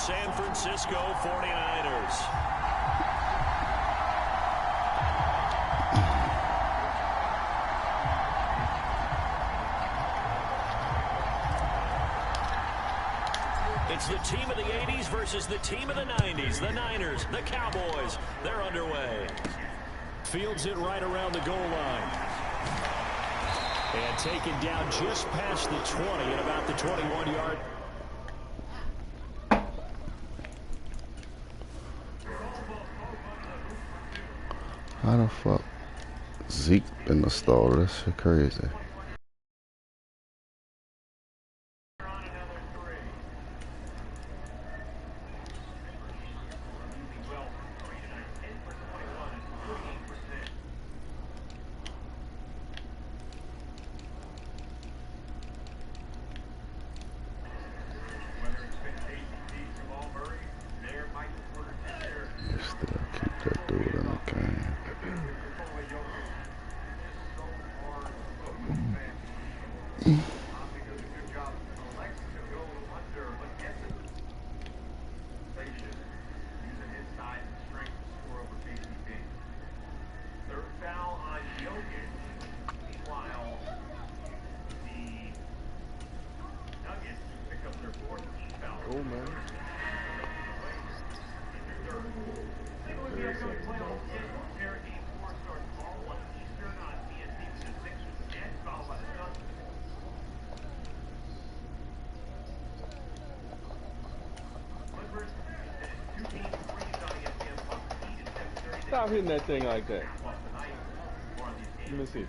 San Francisco 49ers. It's the team of the 80s versus the team of the 90s. The Niners, the Cowboys, they're underway. Fields it right around the goal line. And taken down just past the 20 at about the 21-yard. How the fuck Zeke in the stall? That shit crazy. Stop hitting that thing like that. Let me see.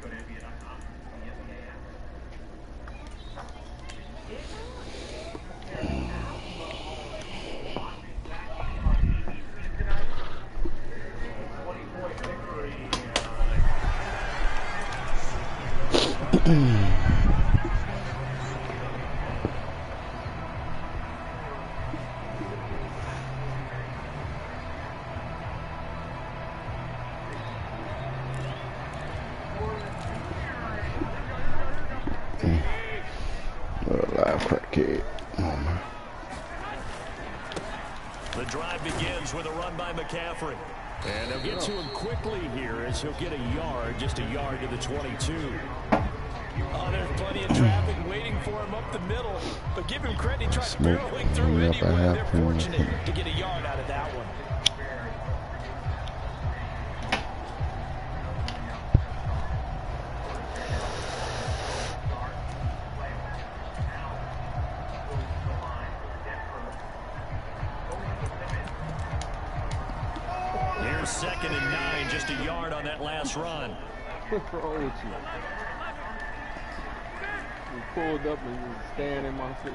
The drive begins with a run by McCaffrey. And they'll get to him quickly here as he'll get a yard, just a yard to the 22. Oh, there's plenty of traffic waiting for him up the middle. But give him credit, he tried barreling through anyway. They're fortunate to get a yard out of that one. Here's 2nd and 9, just a yard on that last run. What's wrong with you? He pulled up and he was standing in my face.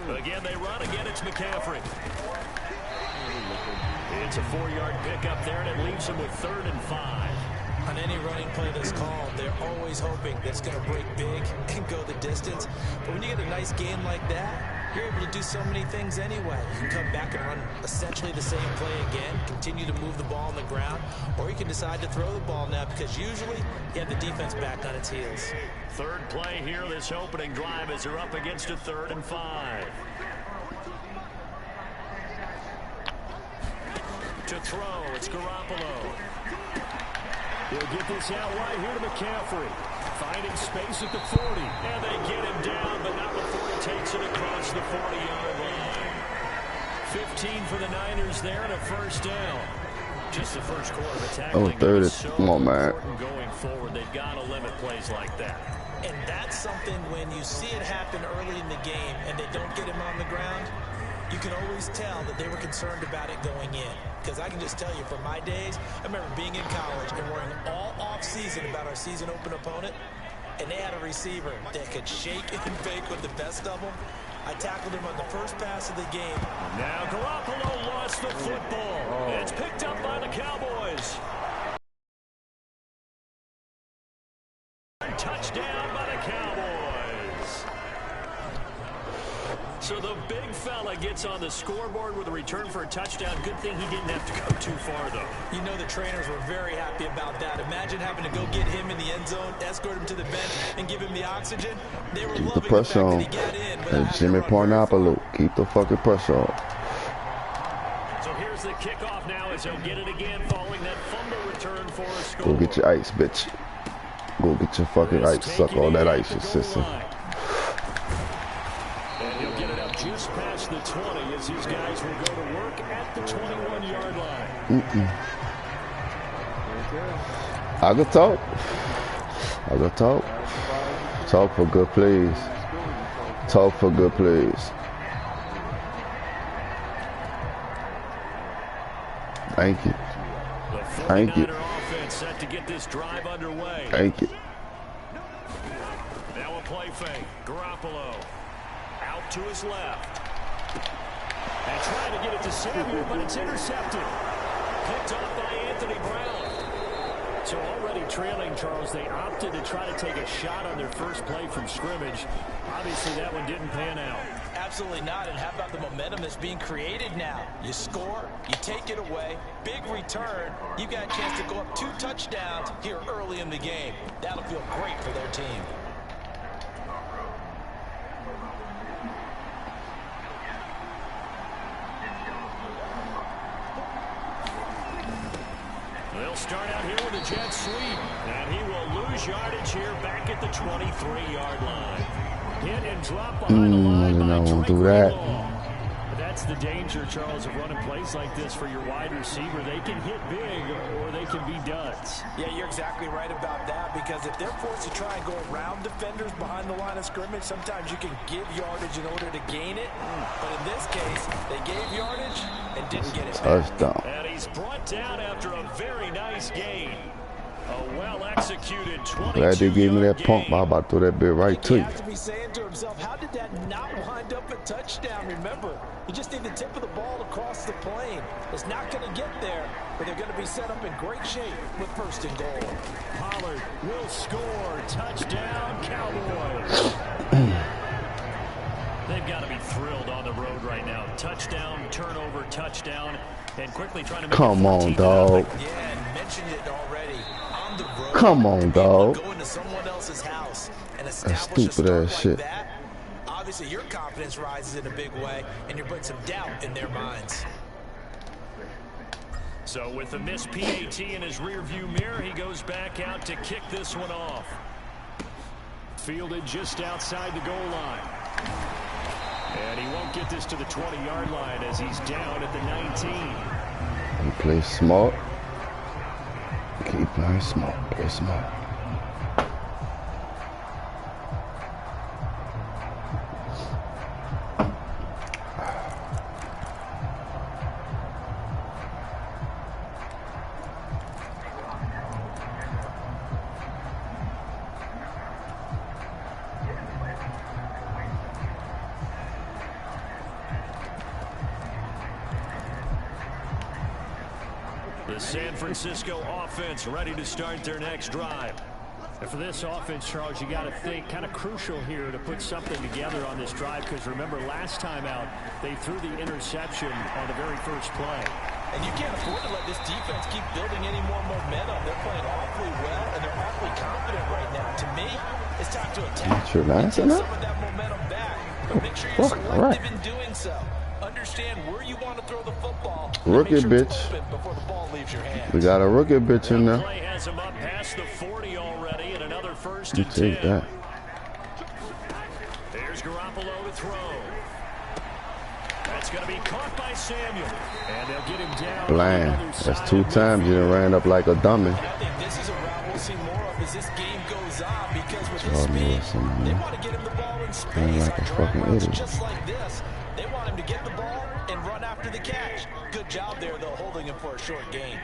Again, they run. Again, it's McCaffrey. It's a 4-yard pickup there, and it leaves him with 3rd and 5. On any running play that's called, they're always hoping that it's going to break big and go the distance. But when you get a nice game like that, you're able to do so many things anyway. You can come back and run essentially the same play again, continue to move the ball on the ground, or you can decide to throw the ball now because usually you have the defense back on its heels. 3rd play here, this opening drive as they're up against a 3rd and 5. To throw, it's Garoppolo. He'll get this out wide here to McCaffrey. Finding space at the 40. And they get him down, but not before he takes it across the 40-yard line. 15 for the Niners there and a 1st down. Just the first quarter of attacking. Oh, 3rd is come on, man. Going forward, they've got to limit plays like that. And that's something when you see it happen early in the game and they don't get him on the ground, you can always tell that they were concerned about it going in. Because I can just tell you, from my days, I remember being in college and worrying all off-season about our season open opponent, and they had a receiver that could shake and bake with the best of them. I tackled him on the first pass of the game. Now Garoppolo lost the football. It's picked up by the Cowboys. Touchdown by the Cowboys. So the big fella gets on the scoreboard with a return for a touchdown. Good thing he didn't have to go too far, though. You know the trainers were very happy about that. Imagine having to go get him in the end zone, escort him to the bench, and give him the oxygen. They were Keep the loving pressure the on. fact that he got in. Hey, Jimmy Parnopoulos, keep the fucking pressure on. So here's the kickoff now as he'll get it again following that fumble return for a score. Go get your ice, bitch. Go get your fucking ice. Suck all that ice, your sister. And he'll get it up just past the 20 as these guys will go to work at the 21-yard line. I could talk. I could talk. Talk for good plays. Talk for good plays. Thank you. Thank you. Offense set to get this drive underway. Thank you. Now a play fake. Garoppolo out to his left. And trying to get it to Samuel, but it's intercepted. Picked off by Anthony Brown. So already trailing, Charles, they opted to try to take a shot on their first play from scrimmage. Obviously, that one didn't pan out. Absolutely not. And how about the momentum that's being created now? You score, you take it away, big return. You got a chance to go up 2 touchdowns here early in the game. That'll feel great for their team. They'll start out here with a jet sweep, and he will lose yardage here back at the 23-yard line. Hit and drop behind the line by won't do that. That's the danger, Charles, of running plays like this for your wide receiver. They can hit big or they can be duds. Yeah, you're exactly right about that, because if they're forced to try and go around defenders behind the line of scrimmage, sometimes you can give yardage in order to gain it. But in this case, they gave yardage and didn't get it back. Touchdown. And he's brought down after a very nice gain. A well-executed 22-yard Glad they gave me that pump. gain. I'm about to throw that bit right to He you. has to be saying to himself, how did that not wind up a touchdown? Remember, you just need the tip of the ball across the plane. It's not going to get there, but they're going to be set up in great shape with 1st and goal. Pollard will score. Touchdown, Cowboys. They've got to be thrilled on the road right now. Touchdown, turnover, touchdown, and quickly trying to make Come on, dog. Yeah, and mentioned it already. On the road, Come on, dog. go into someone else's house and That's establish a stupid start ass like shit. that. Obviously, your confidence rises in a big way, and you're putting some doubt in their minds. So with the missed PAT in his rearview mirror, he goes back out to kick this one off. Fielded just outside the goal line. And he won't get this to the 20-yard line as he's down at the 19. He plays smart. Keep playing smart. Play smart. The San Francisco offense ready to start their next drive. And for this offense, Charles, you got to think kind of crucial here to put something together on this drive, because remember last time out they threw the interception on the very first play. And you can't afford to let this defense keep building any more momentum. They're playing awfully well, and they're awfully confident right now. To me, it's time to attack. You're nice Take enough? some of that momentum back, but make sure you're Fuck, selective right. in doing so. Understand where you want to throw the football. Rookie Make sure it's bitch. open before the ball leaves your hands. We got a rookie bitch in there. Play has him up past the 40 already, and another 1st You and take 10. that. There's Garoppolo to throw. That's going to be caught by Samuel. And they'll get him down. Blind. on the other That's side 2 of times you done ran up like a dummy. And I think this is a route we'll see more of as this game goes on, because with his Jordan speed, Wilson, they man. want to get him the ball in Playing space like a on drag fucking routes idiot. just like this. They want him to get the ball and run after the catch. Good job there, though, holding him for a short gain.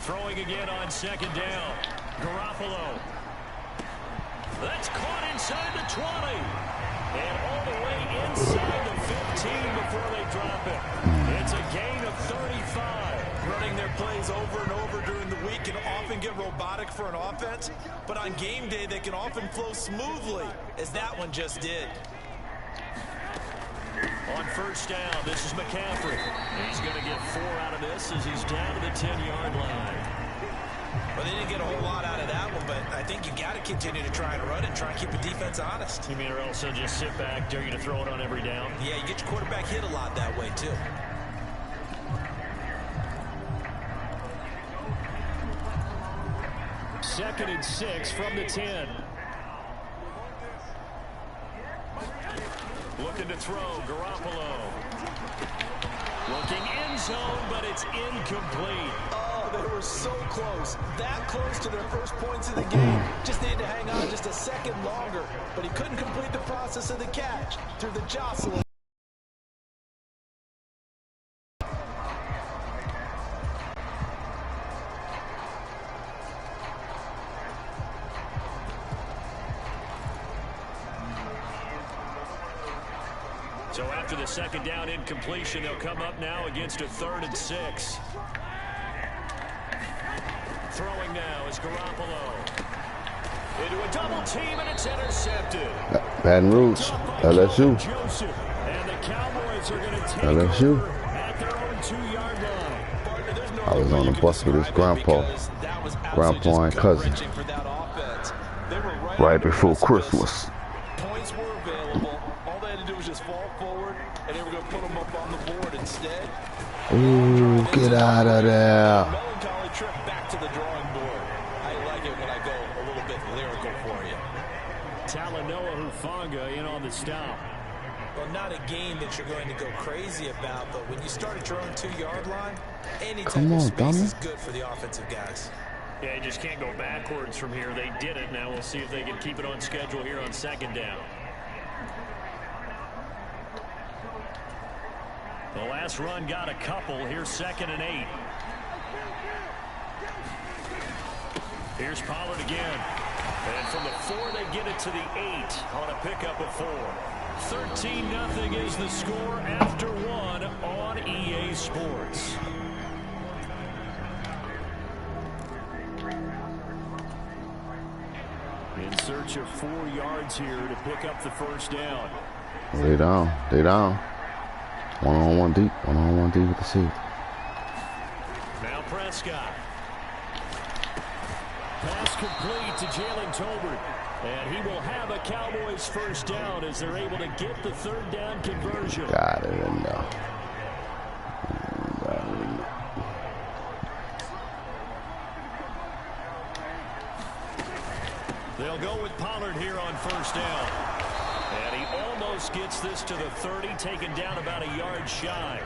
Throwing again on 2nd down. Garoppolo. That's caught inside the 20. And all the way inside the 15 before they drop it. It's a gain of 35. Running their plays over and over during the week can often get robotic for an offense, but on game day they can often flow smoothly, as that one just did. first down. This is McCaffrey. He's going to get 4 out of this as he's down to the 10-yard line. Well, they didn't get a whole lot out of that one, but I think you got to continue to try and run it, try and keep the defense honest. You mean, or else they'll just sit back, dare you to throw it on every down? Yeah, you get your quarterback hit a lot that way, too. Second and 6 from the 10. Looking to throw, Garoppolo. Looking end zone, but it's incomplete. Oh, they were so close. That close to their first points of the game. Just needed to hang on just a second longer. But he couldn't complete the process of the catch through the jostling. So after the second down incompletion, they'll come up now against a 3rd and 6. Throwing now is Garoppolo. Into a double team, and it's intercepted. Baton Rouge, LSU. And the Cowboys are going to take LSU. over at their own 2-yard line. I was on the bus with his grandpa and cousin, right before Christmas. Points were available. All they had to do was just fall forward, and they were going to put them up on the board instead. Ooh, get out of there. Melancholy trip back to the drawing board. I like it when I go a little bit lyrical for you. Talanoa Hufanga in on the stop. Well, not a game that you're going to go crazy about, but when you start at your own 2-yard line, any type of space is good for the offensive guys. Yeah, you just can't go backwards from here. They did it. Now we'll see if they can keep it on schedule here on 2nd down. The last run got a couple. Here's 2nd and 8. Here's Pollard again. And from the 4, they get it to the 8 on a pickup of 4. 13-0 is the score after 1 on EA Sports. In search of 4 yards here to pick up the first down. They down. They down. One-on-one deep. One-on-one deep with the seat. Now Prescott. Pass complete to Jalen Tolbert. And he will have a Cowboys first down as they're able to get the 3rd down conversion. Got it in there. They'll go with Pollard here on first down. And he almost gets this to the 30, taken down about a yard shy.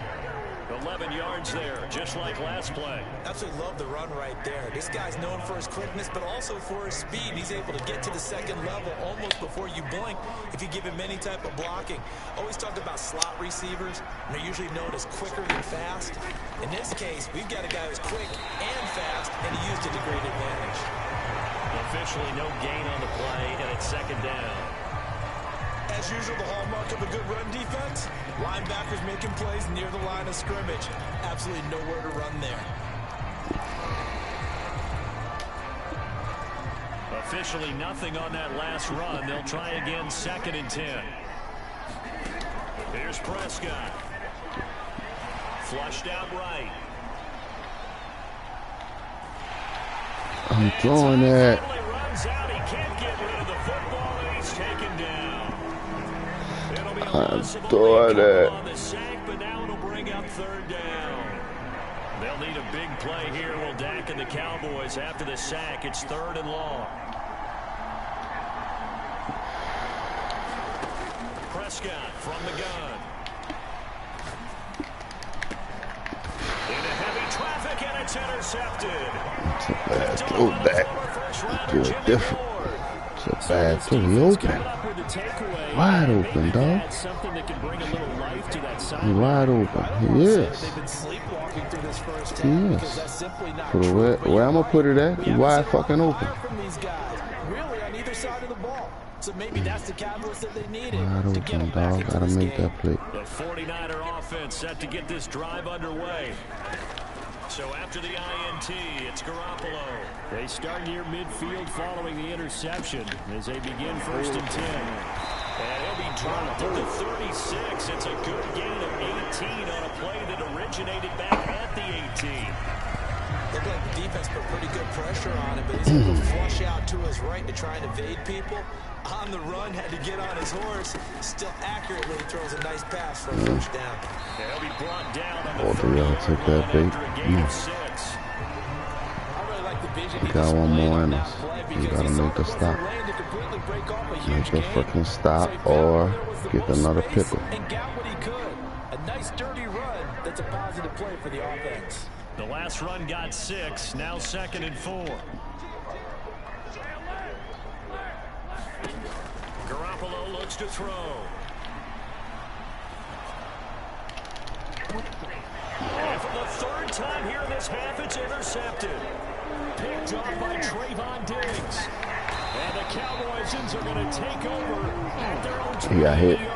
11 yards there, just like last play. Absolutely love the run right there. This guy's known for his quickness, but also for his speed. He's able to get to the 2nd level almost before you blink if you give him any type of blocking. Always talk about slot receivers, and they're usually known as quicker than fast. In this case, we've got a guy who's quick and fast, and he used it to great advantage. Officially no gain on the play, and it's 2nd down. As usual, the hallmark of a good run defense, linebackers making plays near the line of scrimmage. Absolutely nowhere to run there. Officially nothing on that last run. They'll try again 2nd and 10. Here's Prescott. Flushed out right. I'm throwing that. Runs out. He can't get rid of the football, and he's taken down. It'll be a loss of only a couple on the sack, but now it'll bring up 3rd down. They'll need a big play here. Will Dak and the Cowboys after the sack. It's 3rd and long. Prescott from the gun. Into heavy traffic, and it's intercepted. It's a bad throw back. Do it different. It's a bad throw. He open. Wide open, dog. He wide open. He is. He is. Where I'm going to put it at? He wide fucking open. Really on either side of the ball. So maybe that's the Cowboys that they needed. Wide open, dog. Got to make that play. The 49er offense set to get this drive underway. So after the INT, it's Garoppolo. They start near midfield following the interception as they begin 1st and 10. And he'll be dropped at the 36. It's a good gain on a play that originated back at the 18. Looked like the defense put pretty good pressure on him, but he's able to flush out to his right to try and evade people. On the run, had to get on his horse. Still accurately throws a nice pass for a first down. They'll be brought down on the Both of y'all took that bait. We got one more in us. We gotta make a stop. Make a freaking stop or get another pickle. And got what he could. A nice dirty run that's a positive play for the offense. The last run got 6, now 2nd and 4. Garoppolo looks to throw. And for the 3rd time here in this half, it's intercepted. Picked off by Trayvon Diggs. And the Cowboys are going to take over at their own 20-yard line.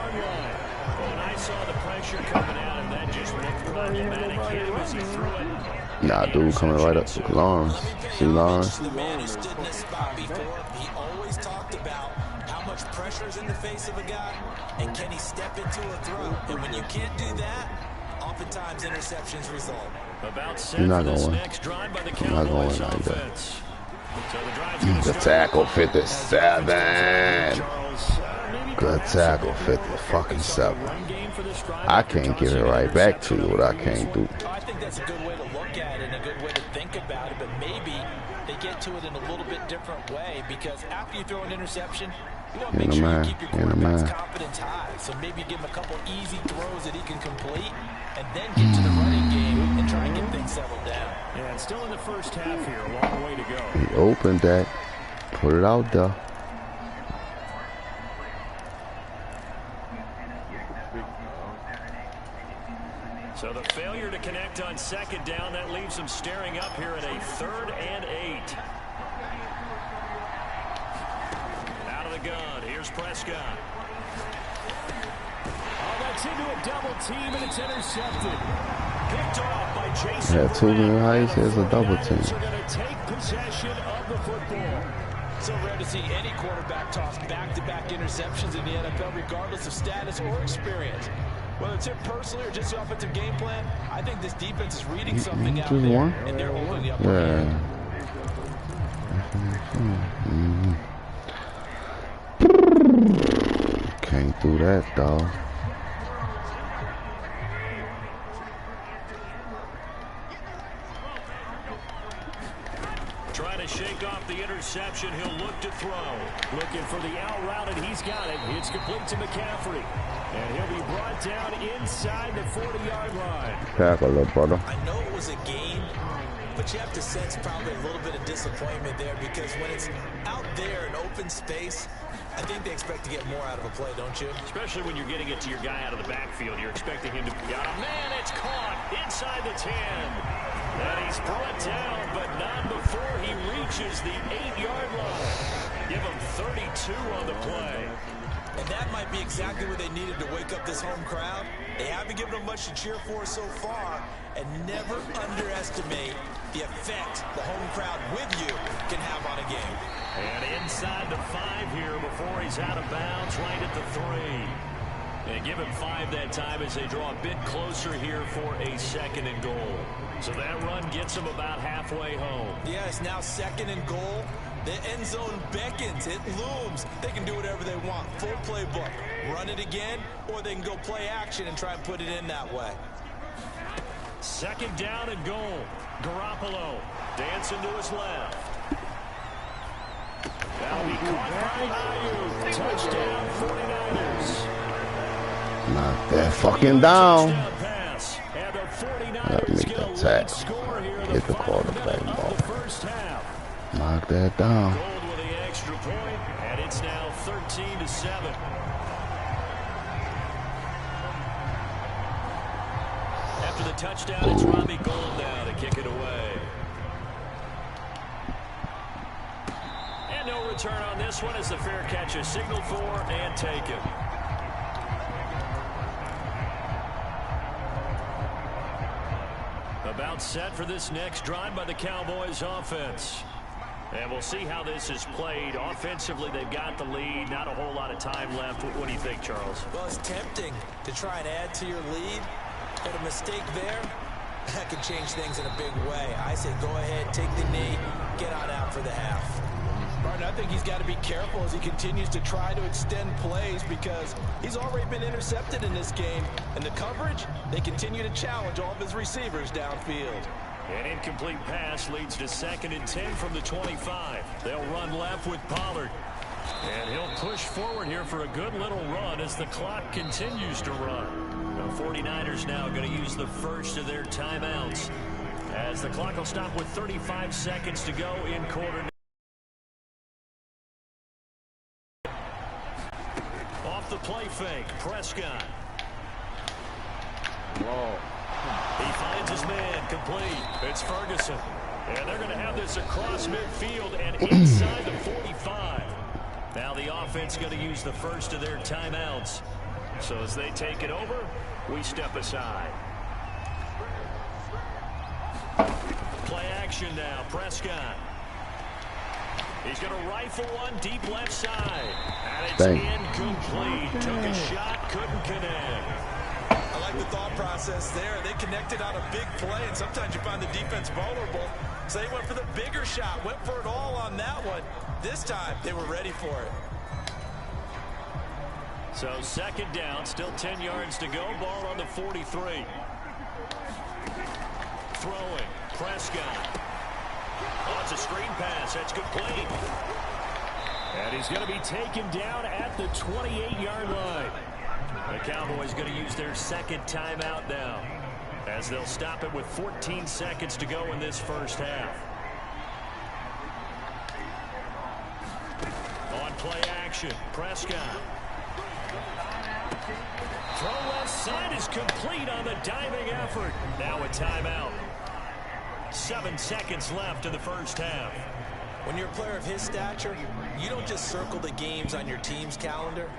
When I saw the pressure coming out, and that just looked problematic here as he threw it. Nah, dude coming right up to Lawrence. See Lawrence? The man who stood in this spot before, he always talked about how much pressure is in the face of a guy, and can he step into a throw? And when you can't do that, oftentimes interceptions result. About set for this next drive by the Cowboys offense. So the tackle 57. Good tackle 57. I can't give it right back to you what I can't do. I think that's a good way to look at it and a good way to think about it, but maybe they get to it in a little bit different way, because after you throw an interception, you want to make sure you keep your quarterback's confidence high. So maybe give him a couple easy throws that he can complete, and then get to the running game and try and get things settled down. Yeah, and still in the first half here, a long way to go. He opened that, put it out there. So the failure to connect on 2nd down, that leaves them staring up here at a 3rd and 8. Out of the gun, here's Prescott. Oh, that's into a double team, and it's intercepted. Picked off by Jason. Yeah, 2 new heights, there's a double team. They're going to take possession of the football. So rare to see any quarterback toss back-to-back interceptions in the NFL, regardless of status or experience. Whether it's him personally or just the offensive game plan, I think this defense is reading something out there, and they're holding the upper hand. Can't do that, dog. Trying to shake off the interception. He'll look to throw. Looking for the out route, and he's got it. It's complete to McCaffrey. And he'll be brought down inside the 40-yard line. Tackle, little brother. I know it was a game, but you have to sense probably a little bit of disappointment there, because when it's out there in open space, I think they expect to get more out of a play, don't you? Especially when you're getting it to your guy out of the backfield. You're expecting him to be out. Man, it's caught inside the 10. And he's brought down, but not before he reaches the 8-yard line. Give him 32 on the play. And that might be exactly what they needed to wake up this home crowd. They haven't given them much to cheer for so far, and never underestimate the effect the home crowd with you can have on a game. And inside the 5 here before he's out of bounds, right at the 3. And give him 5 that time as they draw a bit closer here for a 2nd and goal. So that run gets them about halfway home. Yeah, it's now 2nd and goal. The end zone beckons. It looms. They can do whatever they want. Full playbook. Run it again, or they can go play action and try and put it in that way. 2nd down and goal. Garoppolo dancing to his left. That'll be caught by Ayuk. Touchdown 49ers. Knock that fucking down. Let me get a tackle. Hit the quarterback ball. Knock that down. Gold with the extra point, and it's now 13-7. After the touchdown, it's Robbie Gould now to kick it away. And no return on this one as the fair catch is signaled for and taken. About set for this next drive by the Cowboys offense. And we'll see how this is played. Offensively, they've got the lead. Not a whole lot of time left. What do you think, Charles? Well, it's tempting to try and add to your lead. And a mistake there, that could change things in a big way. I say go ahead, take the knee, get on out for the half. Martin, I think he's got to be careful as he continues to try to extend plays because he's already been intercepted in this game. And the coverage, they continue to challenge all of his receivers downfield. An incomplete pass leads to 2nd and 10 from the 25. They'll run left with Pollard. And he'll push forward here for a good little run as the clock continues to run. The 49ers now going to use the first of their timeouts as the clock will stop with 35 seconds to go in quarter. Off the play fake, Prescott. Whoa. He finds his man, complete. It's Ferguson. And they're going to have this across midfield and inside the 45. Now the offense going to use the first of their timeouts. So as they take it over, we step aside. Play action now, Prescott. He's going to rifle one deep left side. And it's incomplete. Took a shot, couldn't connect. I like the thought process there. They connected on a big play, and sometimes you find the defense vulnerable. So they went for the bigger shot, went for it all on that one. This time, they were ready for it. So 2nd down, still 10 yards to go. Ball on the 43. Throwing, Prescott. Oh, it's a screen pass. That's complete. And he's going to be taken down at the 28-yard line. The Cowboys going to use their 2nd timeout now as they'll stop it with 14 seconds to go in this first half. On play action, Prescott. Throw left side is complete on the diving effort. Now a timeout. 7 seconds left in the first half. When you're a player of his stature, you don't just circle the games on your team's calendar.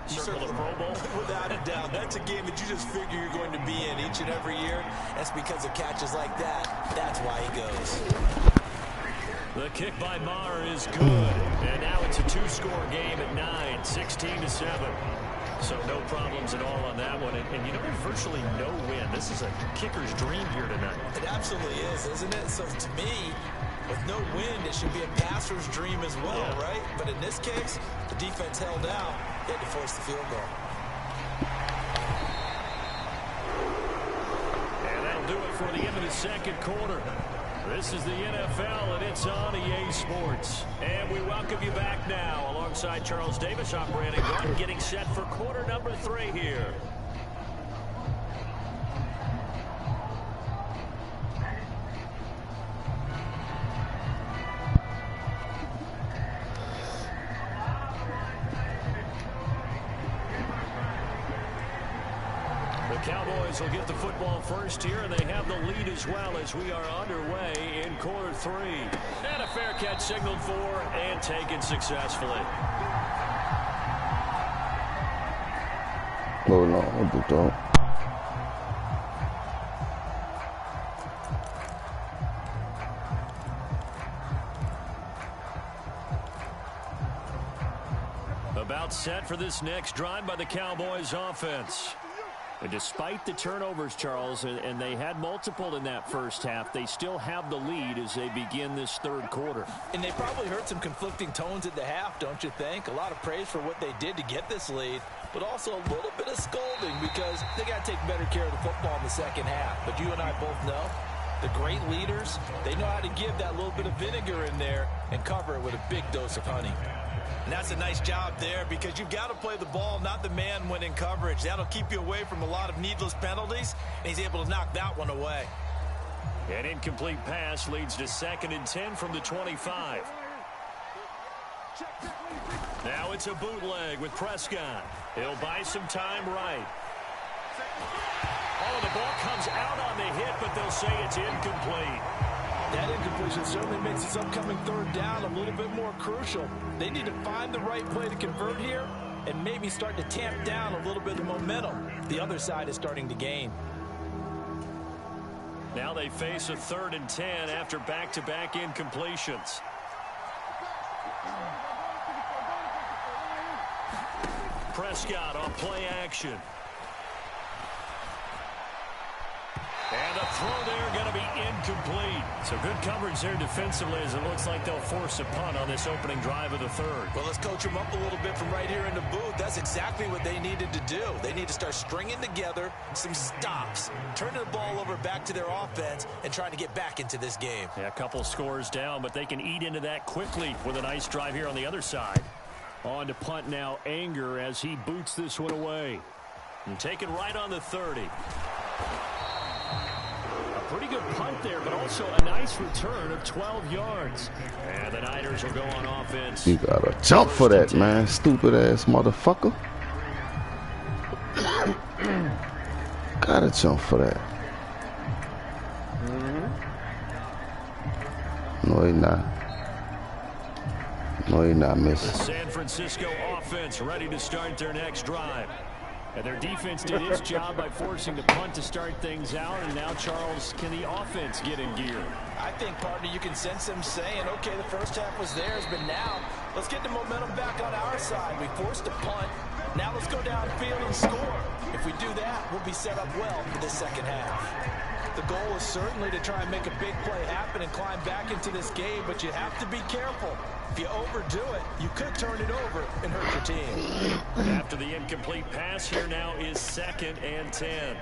You Circle the Pro Bowl? Without a doubt. That's a game that you just figure you're going to be in each and every year. That's because of catches like that. That's why he goes. The kick by Maher is good. And now it's a 2-score game at 9, 16-7. So no problems at all on that one. And you know, virtually no win. This is a kicker's dream here tonight. It absolutely is, isn't it? So to me, with no wind, it should be a passer's dream as well, right? But in this case, the defense held out. They had to force the field goal. And that'll do it for the end of the 2nd quarter. This is the NFL, and it's on EA Sports. And we welcome you back now alongside Charles Davis, operating one, getting set for quarter number 3 here. Cowboys will get the football first here, and they have the lead as well as we are underway in quarter 3. And a fair catch signaled for and taken successfully. Oh no, what the dog? About set for this next drive by the Cowboys offense. And despite the turnovers, Charles, and they had multiple in that first half, they still have the lead as they begin this 3rd quarter. And they probably heard some conflicting tones at the half, don't you think? A lot of praise for what they did to get this lead, but also a little bit of scolding because they got to take better care of the football in the 2nd half. But you and I both know the great leaders, they know how to give that little bit of vinegar in there and cover it with a big dose of honey. And that's a nice job there because you've got to play the ball, not the man when in coverage. That'll keep you away from a lot of needless penalties, and he's able to knock that one away. An incomplete pass leads to 2nd and 10 from the 25. Now it's a bootleg with Prescott. He'll buy some time right. Oh, the ball comes out on the hit, but they'll say it's incomplete. That incompletion certainly makes this upcoming 3rd down a little bit more crucial. They need to find the right play to convert here and maybe start to tamp down a little bit of momentum. The other side is starting to gain. Now they face a 3rd and 10 after back-to-back incompletions. Prescott on play action. throw there going to be incomplete. So good coverage there defensively as it looks like they'll force a punt on this opening drive of the third. Well, let's coach them up a little bit from right here in the booth. That's exactly what they needed to do. They need to start stringing together some stops, turning the ball over back to their offense, and trying to get back into this game. Yeah, a couple scores down, but they can eat into that quickly with a nice drive here on the other side. On to punt now, Anger, as he boots this one away. And take it right on the 30. A pretty good punt there, but also a nice return of 12 yards. And the Niners will go on offense. You gotta jump for that, man. Stupid ass motherfucker. Gotta jump for that. No, he not. No, he not, miss. The San Francisco offense ready to start their next drive. And their defense did its job by forcing the punt to start things out. And now, Charles, can the offense get in gear? I think, partner, you can sense them saying, okay, the first half was theirs, but now let's get the momentum back on our side. We forced a punt. Now let's go downfield and score. If we do that, we'll be set up well for the second half. The goal is certainly to try and make a big play happen and climb back into this game, but you have to be careful. If you overdo it, you could turn it over and hurt your team. After the incomplete pass, here now is 2nd and 10.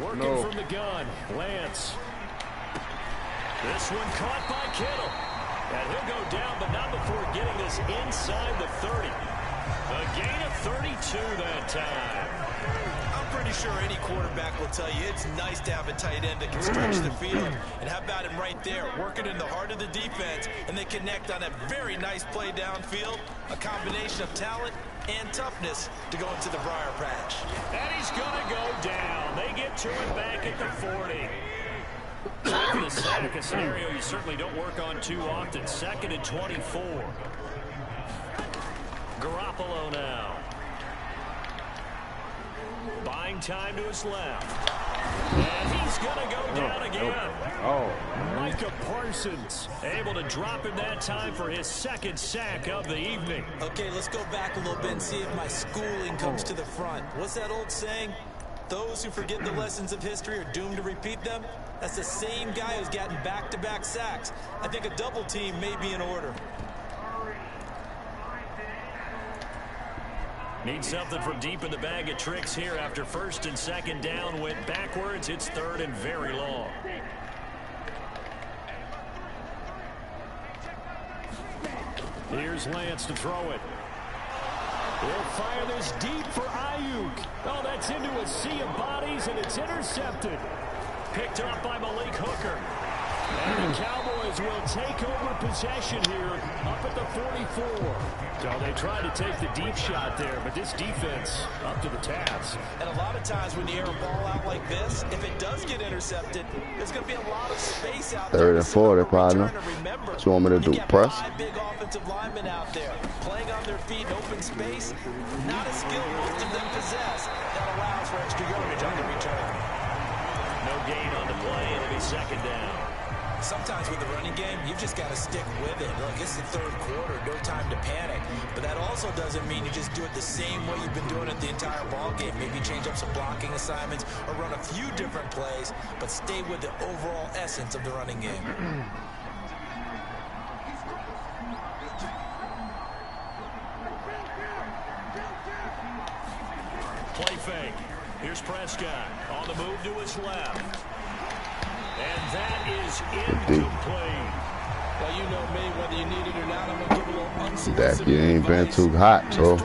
Working from the gun, Lance. This one caught by Kittle. And he'll go down, but not before getting this inside the 30. A gain of 32 that time. I'm pretty sure any quarterback will tell you it's nice to have a tight end that can stretch the field. And how about him right there, working in the heart of the defense, and they connect on a very nice play downfield. A combination of talent and toughness to go into the briar patch. And he's going to go down. They get to him back at the 40. For the sack, a scenario you certainly don't work on too often. 2nd and 24. Garoppolo now. Buying time to his left. And he's going to go down again. Micah Parsons able to drop him that time for his 2nd sack of the evening. Okay, let's go back a little bit and see if my schooling comes to the front. What's that old saying? Those who forget the lessons of history are doomed to repeat them. That's the same guy who's gotten back-to-back sacks. I think a double team may be in order. Need something from deep in the bag of tricks here after 1st and 2nd down. Went backwards. It's 3rd and very long. Here's Lance to throw it. He'll fire this deep for Ayuk. Oh, that's into a sea of bodies, and it's intercepted. Picked up by Malik Hooker. And the Cowboys will take over possession here up at the 44. So they tried to take the deep shot there, but this defense up to the task. And a lot of times when you air a ball out like this, if it does get intercepted, there's going to be a lot of space out there. 3rd and 4, partner. What you want me to do, press? 5 big offensive linemen out there playing on their feet in open space. Not a skill most of them possess that allows for extra yardage on the return. No gain on the play. It'll be 2nd down. Sometimes with the running game, you've just got to stick with it. Look, it's the 3rd quarter, no time to panic. But that also doesn't mean you just do it the same way you've been doing it the entire ball game. Maybe change up some blocking assignments or run a few different plays, but stay with the overall essence of the running game. Play fake. Here's Prescott on the move to his left. And that is incomplete. Well, you know me, whether you need it or not, I'm going to give a little unsolicited Dak, you ain't been too hot, bro.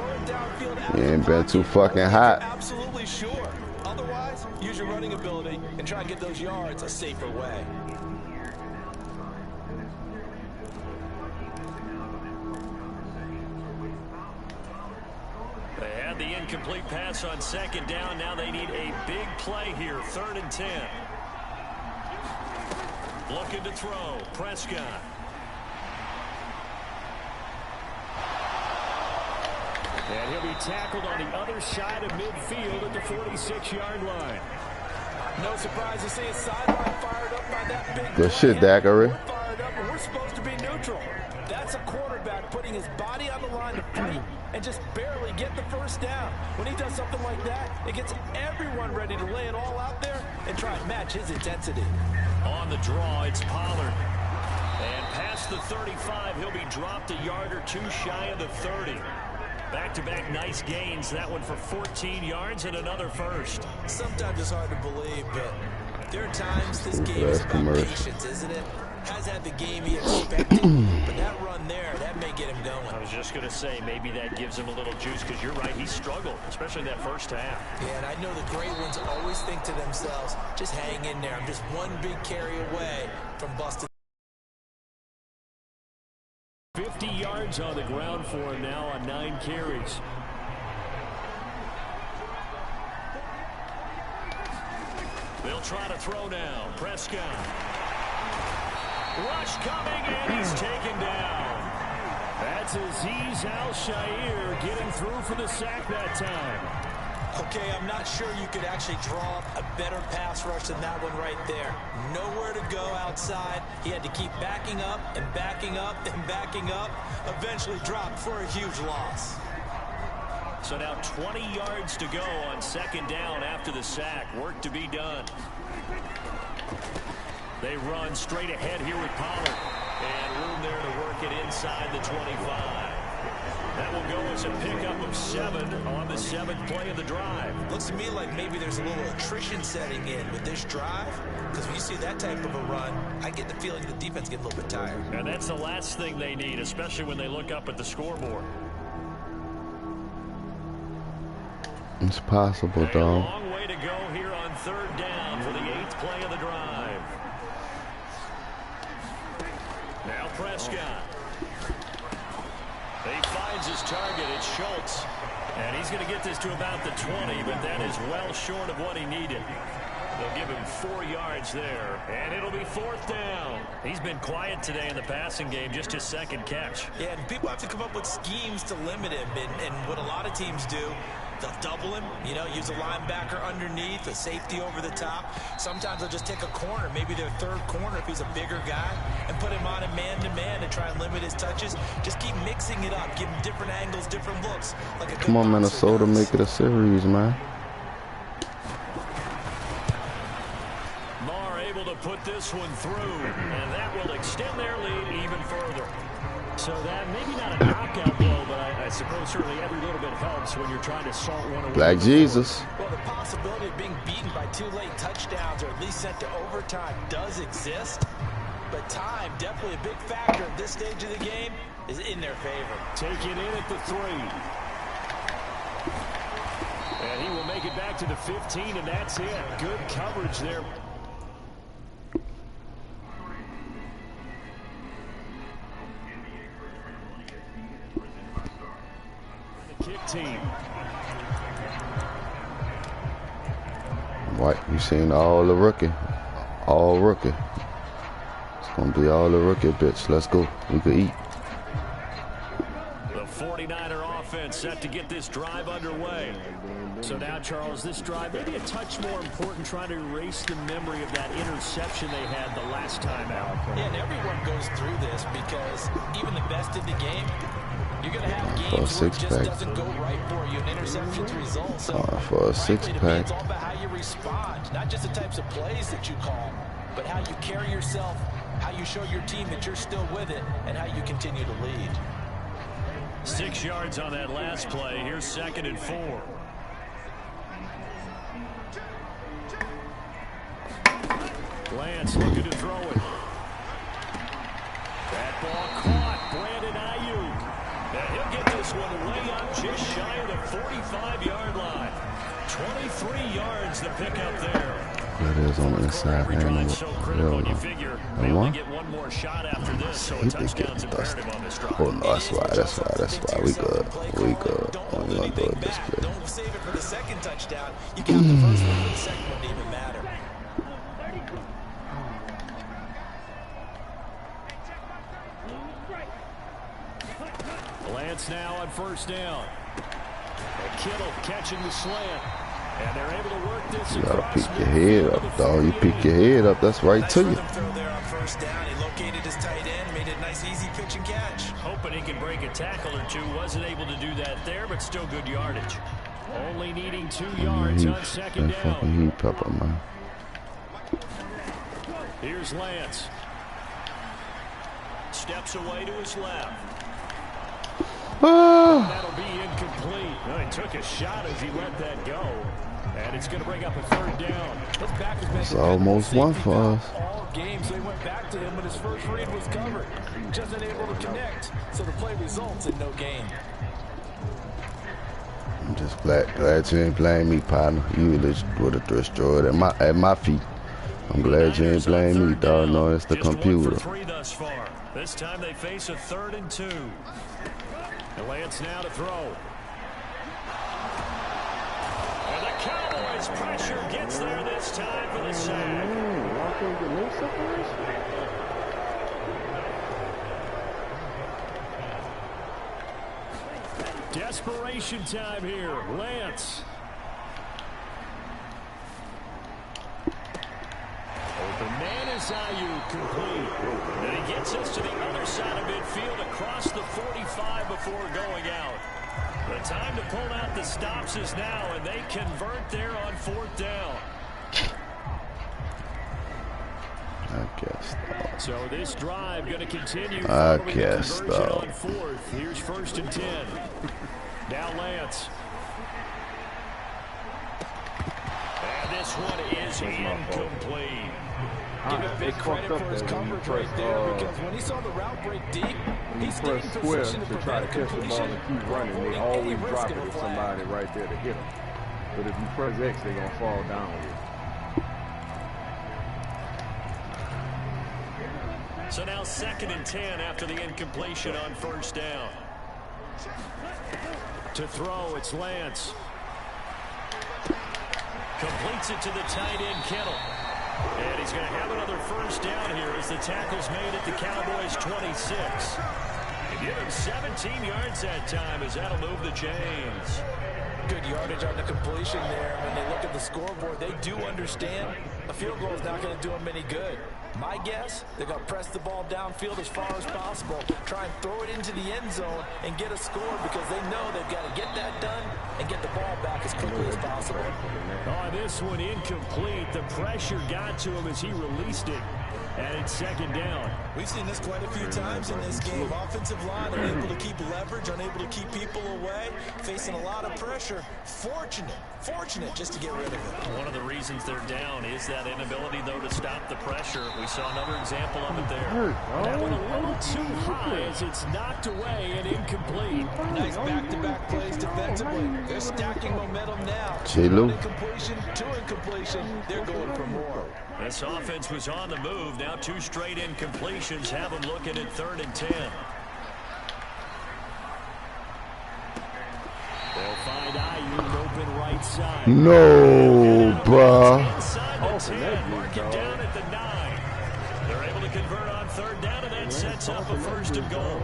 You ain't been too fucking hot. Absolutely sure. Otherwise, use your running ability and try and get those yards a safer way. They had the incomplete pass on 2nd down. Now they need a big play here. 3rd and 10. Looking to throw. Prescott. And he'll be tackled on the other side of midfield at the 46-yard line. No surprise to see his sideline fired up by that big good shit, Dackery. We're fired up and we're supposed to be neutral. That's a quarterback putting his body on the line to fight and just barely get the first down. When he does something like that, it gets everyone ready to lay it all out there and try and match his intensity. On the draw, it's Pollard. And past the 35, he'll be dropped a yard or two shy of the 30. Back-to-back nice gains. That one for 14 yards and another first. Sometimes it's hard to believe, but there are times this game is about patience, isn't it? Has had the game he expected, but that run there, that may get him going. I was just going to say, maybe that gives him a little juice, because you're right, he struggled, especially that first half. Yeah, and I know the great ones always think to themselves, just hang in there. I'm just one big carry away from busting. 50 yards on the ground for him now on 9 carries. They'll try to throw now. Prescott. Rush coming, and he's taken down. That's Azeez Al-Shaair getting through for the sack that time. Okay, I'm not sure you could actually draw up a better pass rush than that one right there. Nowhere to go outside. He had to keep backing up and backing up and backing up. Eventually dropped for a huge loss. So now 20 yards to go on second down after the sack. Work to be done. They run straight ahead here with Pollard. And room there to work it inside the 25. That will go as a pickup of 7 on the 7th play of the drive. Looks to me like maybe there's a little attrition setting in with this drive. Because when you see that type of a run, I get the feeling the defense gets a little bit tired. And that's the last thing they need, especially when they look up at the scoreboard. It's possible, A dog. long way to go here on third down for the 8th play of the drive. Now Prescott. He finds his target. It's Schultz. And he's going to get this to about the 20, but that is well short of what he needed. They'll give him 4 yards there, and it'll be 4th down. He's been quiet today in the passing game, just his second catch. Yeah, and people have to come up with schemes to limit him, and what a lot of teams do, they'll double him, you know, use a linebacker underneath, a safety over the top. Sometimes they'll just take a corner, maybe their third corner if he's a bigger guy, and put him on a man-to-man to try and limit his touches. Just keep mixing it up, give him different angles, different looks. Like Come on, Minnesota, make it a series, man. Marr able to put this one through, and that will extend their lead even further. So that maybe not a knockout blow, but I suppose certainly every little bit helps when you're trying to salt one away. Black Jesus. Well, the possibility of being beaten by 2 late touchdowns or at least sent to overtime does exist. But time, definitely a big factor at this stage of the game, is in their favor. Take it in at the 3. And he will make it back to the 15, and that's it. Good coverage there. Kick team. What? You seen all the rookie? All rookie. It's gonna be all the rookie bits. Let's go. We could eat. The 49er offense set to get this drive underway. So now, Charles, this drive maybe a touch more important, trying to erase the memory of that interception they had the last time out. Yeah, and everyone goes through this because even the best in the game, you're going to have games where it just doesn't go right for you, and interceptions result. So for a six-pack. It's all about how you respond, not just the types of plays that you call, but how you carry yourself, how you show your team that you're still with it, and how you continue to lead. 6 yards on that last play. Here's 2nd and 4. Lance looking to throw it. That ball caught. Brandon Ayuk. And he'll get this one way up just shy of the 45-yard line. 23 yards the pickup there. That is on the inside, man. So critical, and you figure they only get one more shot after this, so a touchdown's imperative on this drive. Oh, no, that's why. We good. We good. I'm going to do it this play. Don't save it for the second touchdown. You count the first one, but the second one didn't even matter. Lance now on 1st down. And Kittle catching the slant. And they're able to work this. You gotta pick your head up, dog. You pick your head up, that's right to you. Throw there on first down. He located his tight end, made it a nice, easy pitch and catch. Hoping he can break a tackle or two. Wasn't able to do that there, but still good yardage. Only needing 2 yards on second that down. fucking heat pepper, man. Here's Lance. Steps away to his left. That'll be incomplete. No, he took a shot as he let that go. And it's going to bring up a third down. It's almost one for us. All games they went back to him, but his first read was covered. Just unable to connect, so the play results in no gain. I'm just glad you ain't playing me, partner. You would have destroyed at my feet. I'm glad you ain't playing me, dog. No, it's the computer. 1 for 3 thus far. This time they face a 3rd and 2. And Lance now to throw. And the Cowboys pressure gets there this time for the sack. Desperation time here. Lance. Open man is Ayuk, complete. And he gets us to the other side of midfield across the 45 before going out. The time to pull out the stops is now, and they convert there on 4th down. I guess, dog. So this drive going to continue. I guess, dog. On 4th. Here's 1st and 10. Now Lance. And this one is incomplete. Give him big credit for his coverage right there, because when he saw the route break deep, he stayed in position to try to catch the ball and keep running. They always drop it to somebody right there to hit him. But if you press X, they're going to fall down with it. So now 2nd and 10 after the incompletion on 1st down. To throw, it's Lance. Completes it to the tight end, Kittle. And he's going to have another 1st down here as the tackle's made at the Cowboys' 26. And give him 17 yards that time as that'll move the chains. Good yardage on the completion there. When they look at the scoreboard, they do understand a field goal is not going to do them any good. My guess, they're going to press the ball downfield as far as possible, try and throw it into the end zone and get a score, because they know they've got to get that done and get the ball back as quickly as possible. Oh, this one incomplete. The pressure got to him as he released it. And it's 2nd down. We've seen this quite a few times in this game. Offensive line unable to keep leverage, unable to keep people away, facing a lot of pressure. Fortunate just to get rid of it. One of the reasons they're down is that inability, though, to stop the pressure. We saw another example of it there. That one a little too high as it's knocked away and incomplete. Nice back-to-back plays defensively. They're stacking momentum now. Chilu. Incompletion to incompletion. They're going for more. This offense was on the move. Now 2 straight incompletions have them looking at 3rd and 10. They'll find Ayuk open right side. No, bruh. Inside the 10, mark him down at the 9. They're able to convert on 3rd down, and that sets up a 1st and goal.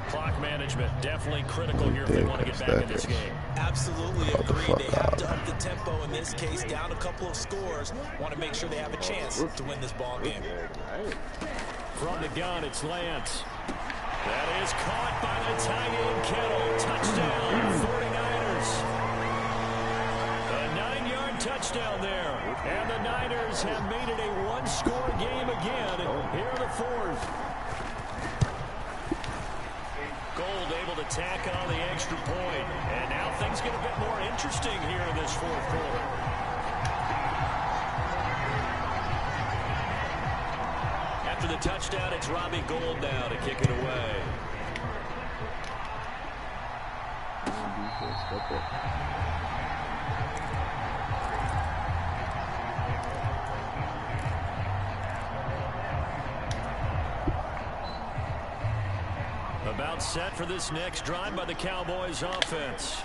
Clock management definitely critical here if they want to get back in this game. Absolutely agree. They have to up the tempo in this case, down a couple of scores. Want to make sure they have a chance to win this ball game. From the gun, it's Lance. That is caught by the tight end, Kittle. Touchdown, 49ers. A 9-yard touchdown there. And the Niners have made it a 1-score game again here in the 4th. Gold able to tack on the extra point. And now things get a bit more interesting here in this 4th quarter. After the touchdown, it's Robbie Gould now to kick it away. About set for this next drive by the Cowboys offense.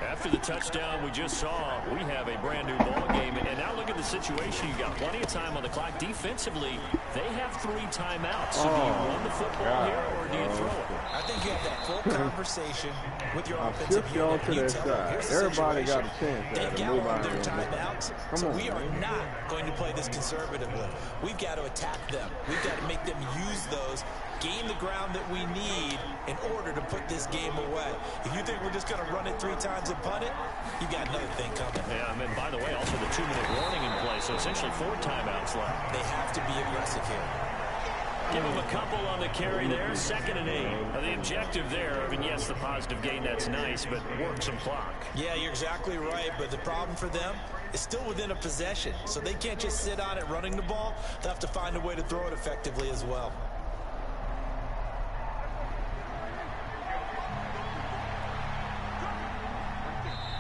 After the touchdown we just saw, we have a brand new ball game. And now look at the situation. You got plenty of time on the clock. Defensively, they have 3 timeouts. So do you run the football here or do you throw it? I think you have that full conversation with your offensive shift y'all unit. to You that tell them, side. here's the Everybody situation. got a chance They've to got move all out their here. timeouts, so we are not going to play this conservatively. We've got to attack them. We've got to make them use those, gain the ground that we need in order to put this game away. If you think we're just going to run it 3 times and punt it, you got another thing coming. Yeah, and then, by the way, also the 2-minute warning in play, so essentially 4 timeouts left. They have to be aggressive here. Give him a couple on the carry there, 2nd and 8. The objective there, I mean, yes, the positive gain, that's nice, but work some clock. Yeah, you're exactly right, but the problem for them is still within a possession, so they can't just sit on it running the ball. They'll have to find a way to throw it effectively as well.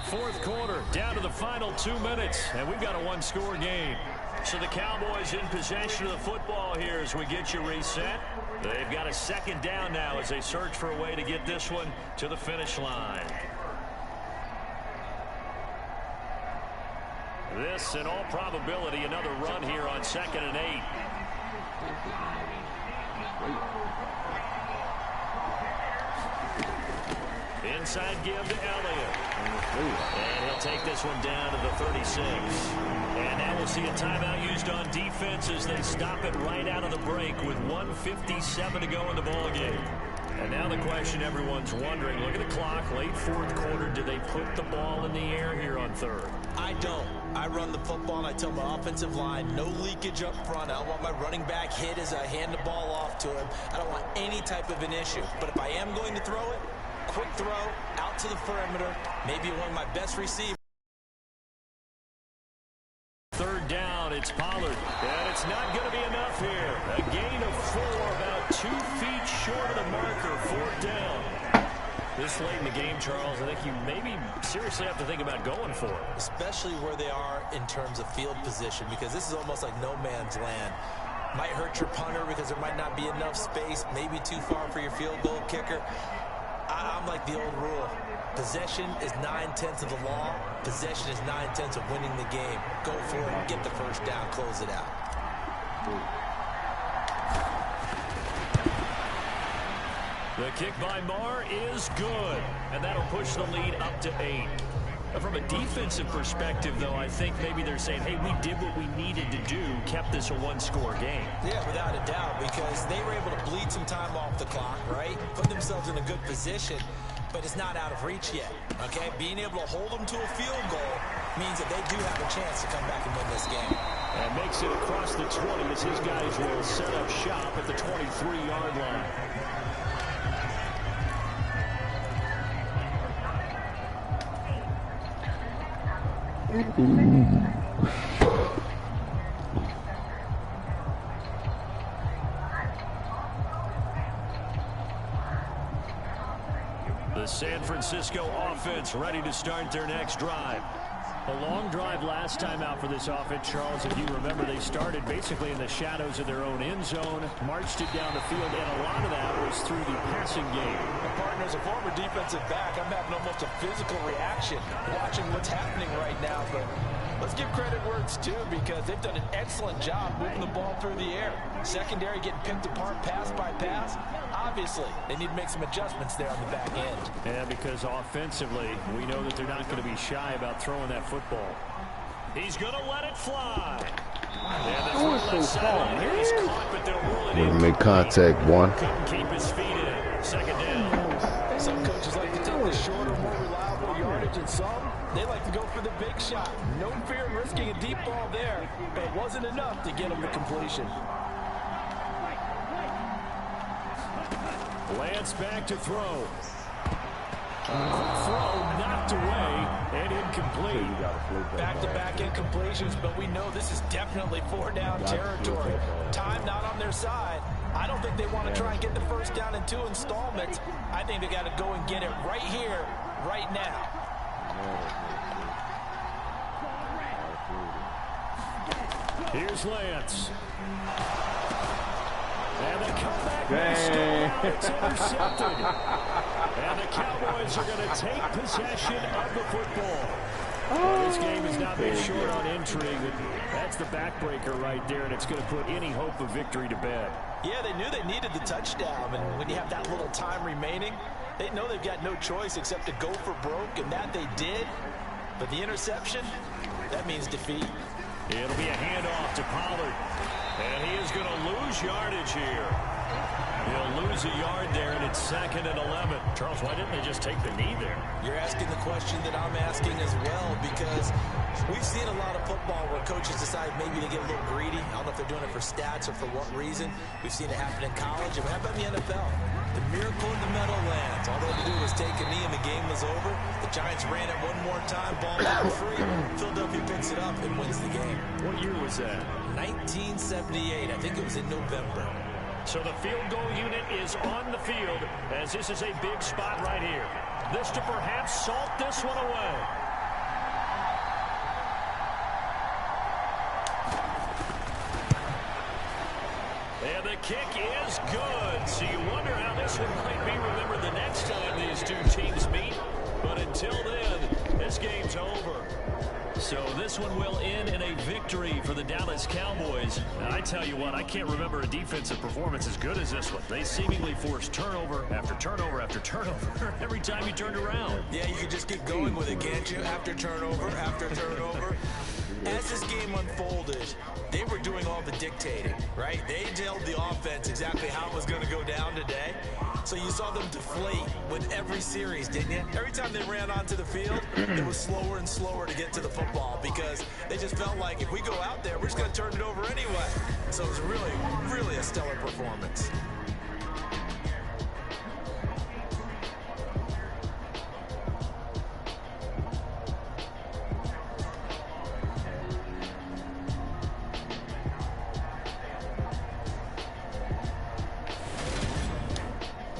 Fourth quarter, down to the final 2 minutes, and we've got a 1-score game. So the Cowboys in possession of the football here as we get you reset. They've got a 2nd down now as they search for a way to get this one to the finish line. This, in all probability, another run here on 2nd and 8. Inside give to Elliott. And he'll take this one down to the 36. And now we'll see a timeout used on defense as they stop it right out of the break with 1:57 to go in the ball game. And now the question everyone's wondering, look at the clock, late 4th quarter, do they put the ball in the air here on 3rd? I don't. I run the football and I tell my offensive line, no leakage up front. I don't want my running back hit as I hand the ball off to him. I don't want any type of an issue. But if I am going to throw it, quick throw, out to the perimeter, maybe one of my best receivers. 3rd down, it's Pollard. And it's not going to be enough here. A gain of 4, about 2 feet short of the marker, 4th down. This late in the game, Charles, I think you maybe seriously have to think about going for it. Especially where they are in terms of field position, because this is almost like no man's land. Might hurt your punter because there might not be enough space, maybe too far for your field goal kicker. I'm like the old rule. Possession is 9/10 of the law. Possession is 9/10 of winning the game. Go for it, get the 1st down, close it out. The kick by Marr is good, and that'll push the lead up to 8. From a defensive perspective, though, I think maybe they're saying, hey, we did what we needed to do, kept this a 1-score game. Yeah, without a doubt, because they were able to bleed some time off the clock, right? Put themselves in a good position, but it's not out of reach yet, okay? Being able to hold them to a field goal means that they do have a chance to come back and win this game. And makes it across the 20 as his guys will set up shop at the 23-yard line. The San Francisco offense ready to start their next drive. A long drive last time out for this offense, Charles. If you remember, they started basically in the shadows of their own end zone, marched it down the field, and a lot of that was through the passing game. Partner, as a former defensive back, I'm having almost a physical reaction watching what's happening right now. But let's give credit where it's due, because they've done an excellent job moving the ball through the air. Secondary getting picked apart pass by pass. Obviously, they need to make some adjustments there on the back end. Yeah, because offensively, we know that they're not going to be shy about throwing that football. He's going to let it fly. And the throw left sideline here is caught, but they'll rule it in. Make contact, 1. Couldn't keep his feet in. 2nd down. Some coaches like to take the shorter, more reliable yardage, and some, they like to go for the big shot. No fear in risking a deep ball there, but it wasn't enough to get him to completion. Lance back to throw. Throw knocked away and incomplete. Back-to-back incompletions, but we know this is definitely 4-down territory. Time not on their side. I don't think they want to try and get the 1st down in 2 installments. I think they got to go and get it right here, right now. Here's Lance. And the comeback may stall out. It's intercepted. And the Cowboys are going to take possession of the football. Well, this game has not been short on intrigue. That's the backbreaker right there, and it's going to put any hope of victory to bed. Yeah, they knew they needed the touchdown, and when you have that little time remaining, they know they've got no choice except to go for broke, and that they did. But the interception, that means defeat. It'll be a handoff to Pollard, and he is going to lose yardage here. He'll lose a yard there, and it's 2nd and 11. Charles, why didn't they just take the knee there? You're asking the question that I'm asking as well, because we've seen a lot of football where coaches decide maybe to get a little greedy. I don't know if they're doing it for stats or for what reason. We've seen it happen in college, and how about in the NFL? The miracle in the Meadowlands. All they had to do was take a knee, and the game was over. The Giants ran it one more time, ball got free. Philadelphia picks it up and wins the game. What year was that? 1978. I think it was in November. So the field goal unit is on the field, as this is a big spot right here. This to perhaps salt this one away. And the kick is good. So you wonder how this one might be remembered the next time these two teams meet. But until then, this game's over. So this one will end in a victory for the Dallas Cowboys. And I tell you what, I can't remember a defensive performance as good as this one. They seemingly forced turnover after turnover after turnover every time you turned around. Yeah, you can just keep going with it, can't you? After turnover, after turnover. As this game unfolded, they were doing all the dictating, right? They told the offense exactly how it was going to go down today. So you saw them deflate with every series, didn't you? Every time they ran onto the field, it was slower and slower to get to the football because they just felt like if we go out there, we're just going to turn it over anyway. So it was really, really a stellar performance.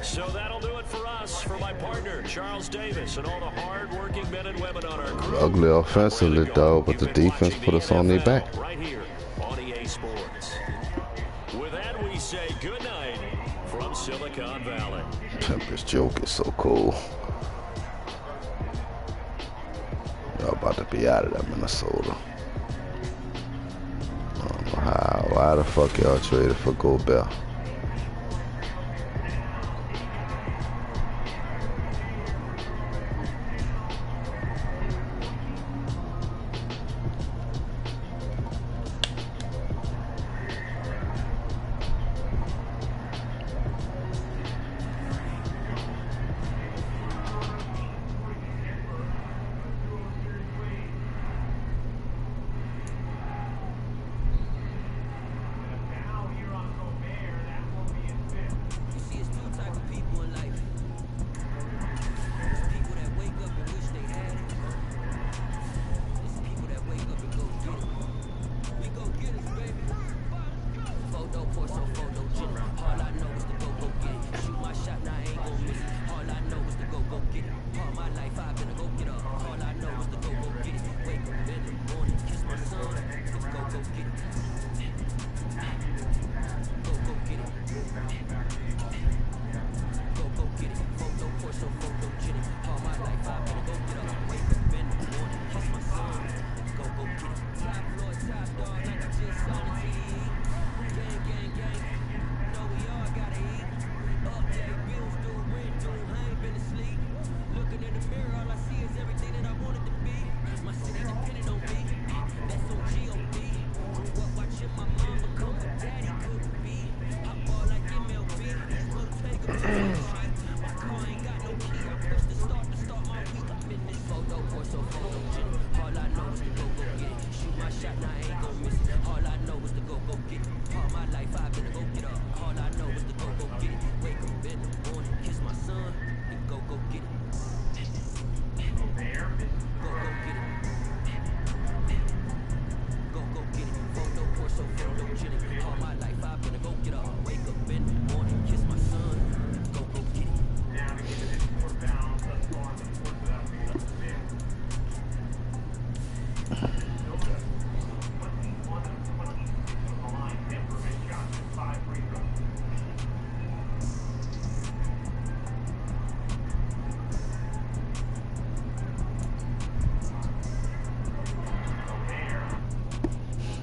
So that'll do it for us. For my partner, Charles Davis, and all the hard-working men and women on our crew. Ugly offensively, though, but the defense put us on their back. Right here on EA Sports. With that, we say good night from Silicon Valley. This joke is so cool. Y'all about to be out of that Minnesota. I don't know how. Why the fuck y'all traded for Gobert?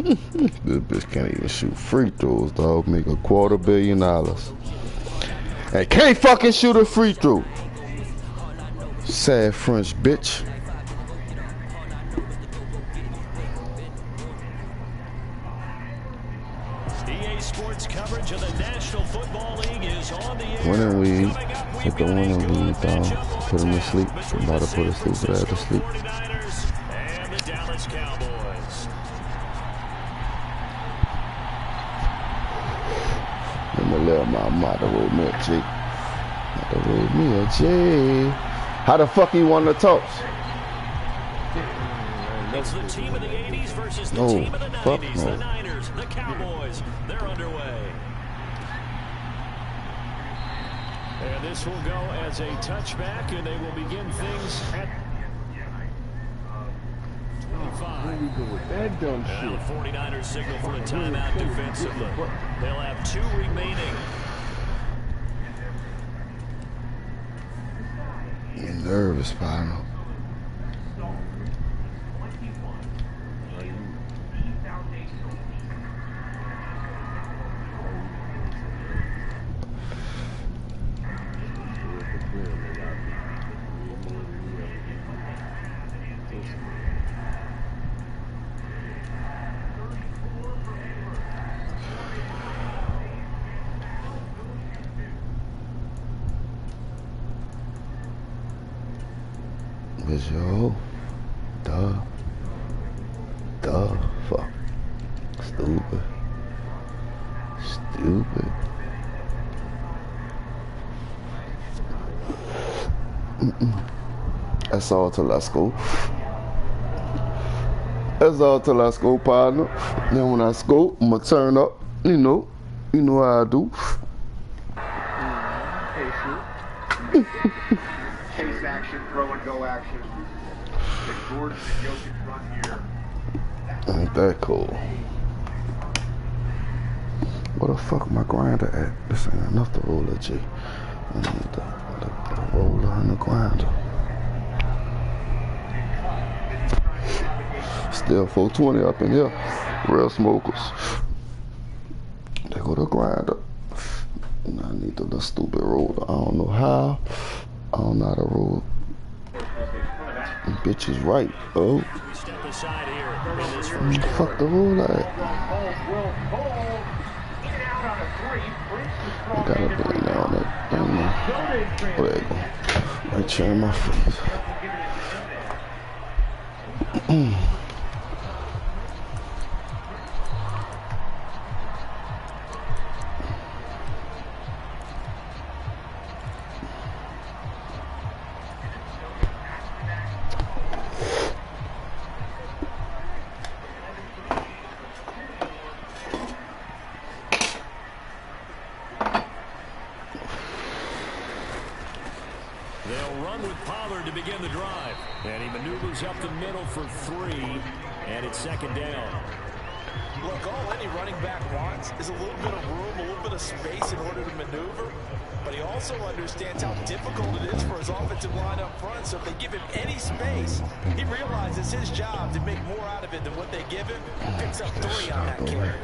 This bitch can't even shoot free throws, dog. Make $250 million. Hey, can't fucking shoot a free throw. Sad French bitch. EA Sports coverage of the National Football League is on the air. Winning weed. Hit the winning weed, dog. Put him to sleep. I'm about to put his stupid ass to sleep. And the Dallas Cowboys. Let me let my mother roll me a J. Mother roll me a J. How the fuck you want to toss? It's the team of the 80s versus the team of the 90s. No. The Niners, the Cowboys, they're underway. And this will go as a touchback, and they will begin things at 25. That dumb Now shit. the 49ers signal for a timeout defensively. They'll have 2 remaining. You're nervous, partner. Yo, duh, fuck, stupid. That's all till I school. That's all till I school, partner. Then when I school, I'ma turn up. You know how I do. Chase action, throw and go action. The Gordon and Jokic run here. Ain't that cool? Where the fuck my grinder at? This ain't enough to roll a G. I need the roller and the grinder. Still 420 up in here. Real smokers. They go to grinder. And I need the little stupid roller. I don't know how. I don't know how to roll. Bitch is right, oh. Step aside here in this Fuck the roller at. I gotta be in there on that thing, man. Oh, there you go. Right here in my face. They'll run with Pollard to begin the drive. And he maneuvers up the middle for 3. And it's second down. Look, all any running back wants is a little bit of room, a little bit of space in order to maneuver. But he also understands how difficult it is for his offensive line up front. So if they give him any space, he realizes his job to make more out of it than what they give him. Picks up 3 on that carry.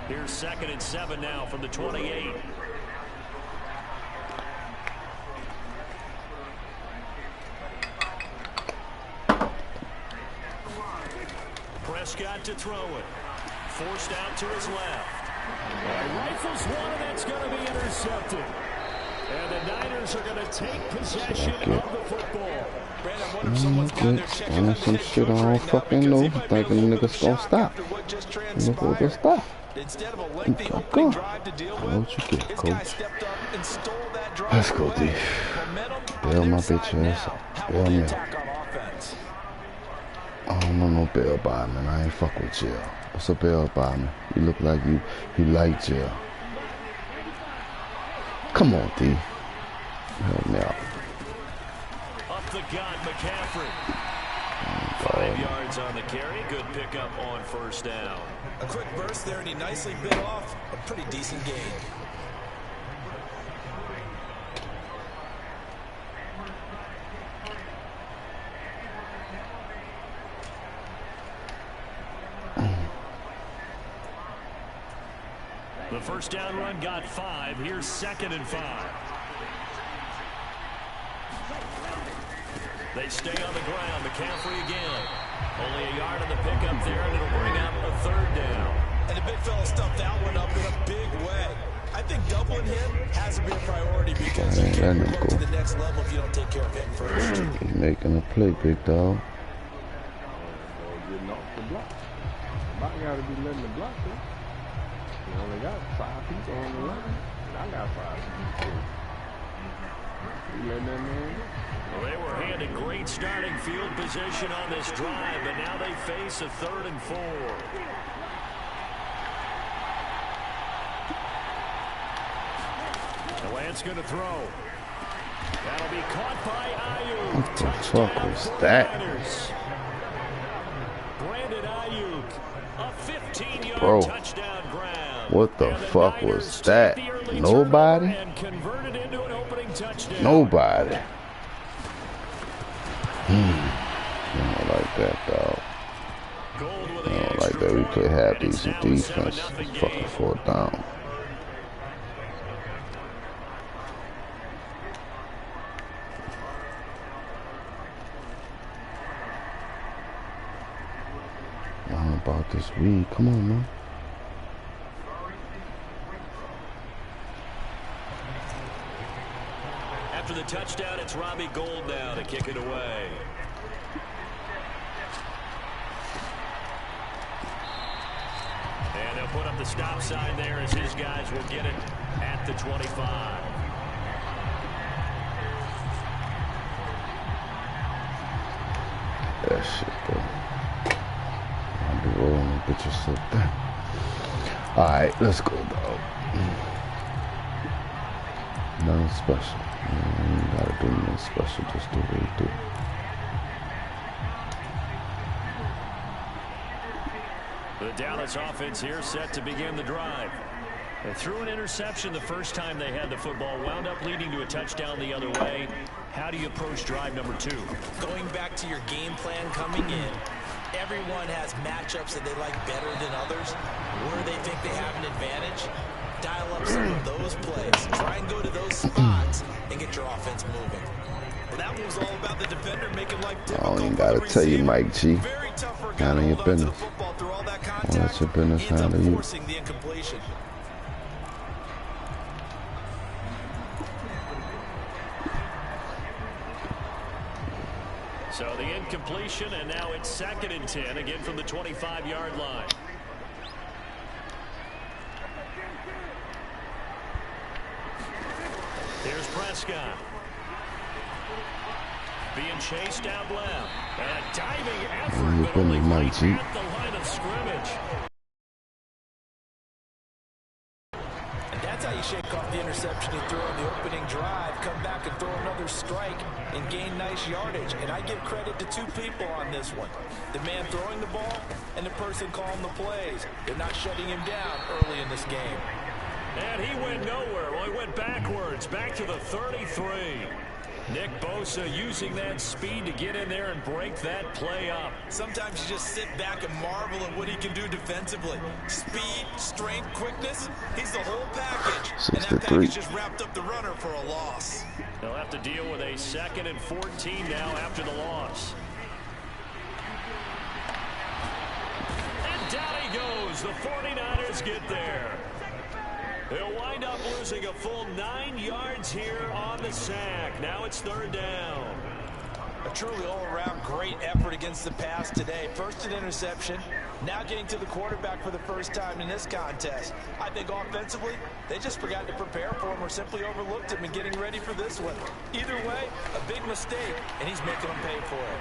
Here's 2nd and 7 now from the 28. Prescott to throw it. Forced out to his left. And rifles one, and that's going to be intercepted. And the Niners are going to take possession of the football. Brandon, I wonder if someone's down there checking On under some the shit I coach don't right now, fucking because know. he might be a Thinking little bit niggas gonna shocked stop. after what just Niggas gonna transpired. stop. Instead of a lengthy Fuck opening off. drive to deal What with, you get, his guy coach? stepped up and stole that drive Let's go, away. D. Momentum Bail on my their side bitch now. ass. How Bail will me they out. attack on offense? I don't know no bail by me. I ain't fuck with jail. What's a bail by me? You look like you like jail. Come on, D. Help me out. Up the gut, McCaffrey. 5 yards on the carry. Good pickup on first down. A quick burst there, and he nicely bit off a pretty decent gain. The first down run got 5. Here's 2nd and 5. They stay on the ground. McCaffrey again. Only a yard on the pickup there, and it'll bring up a 3rd down. And the big fella stuffed that one up in a big way. I think doubling him has to be a priority because you can't go to the next level if you don't take care of him first. He's making a play, big dog. Getting off the block. I got to be letting the block in. You only got 5 people on the line. I got 5 people. You letting that man go? Well, they were handed great starting field position on this drive, but now they face a 3rd and 4. The Lance going to throw. That'll be caught by Ayuk. What the fuck was that? Brandon Ayuk, a 15-yard Bro, touchdown grab. what the fuck was that? Nobody? Nobody. I don't like that, dog. I don't like that we play half decent defense. Fucking 4th down. How about this weed? Come on, man. After the touchdown, it's Robbie Gould now to kick it away. And they'll put up the stop sign there as his guys will get it at the 25. That shit, bro. I'll be rolling the bitches up there. Alright, let's go, dog. Nothing special. You gotta do nothing special, just do what you do. The Dallas offense here set to begin the drive. They threw an interception the first time they had the football, wound up leading to a touchdown the other way. How do you approach drive number 2? Going back to your game plan coming in, everyone has matchups that they like better than others. Where they think they have an advantage, dial up some of those plays. Try and go to those spots and get your offense moving. Well, that was all about the defender making life difficult. I don't even gotta tell you, Mike G. Handle your business. That's your business, handle you. The incompletion. So the incompletion, and now it's 2nd and 10, again from the 25-yard line. Here's Prescott. Being chased out left. And a diving effort, but only right at the line of scrimmage. And that's how you shake off the interception he threw on the opening drive, come back and throw another strike and gain nice yardage. And I give credit to 2 people on this one. The man throwing the ball and the person calling the plays. They're not shutting him down early in this game. And he went nowhere. Well, he went backwards, back to the 33. Nick Bosa using that speed to get in there and break that play up. Sometimes you just sit back and marvel at what he can do defensively. Speed, strength, quickness, he's the whole package. 63. And that package just wrapped up the runner for a loss. They'll have to deal with a 2nd and 14 now after the loss. And down he goes. The 49ers get there. They'll wind up losing a full 9 yards here on the sack. Now it's 3rd down. A truly all-around great effort against the pass today. First an interception, now getting to the quarterback for the first time in this contest. I think offensively, they just forgot to prepare for him or simply overlooked him in getting ready for this one. Either way, a big mistake, and he's making them pay for it.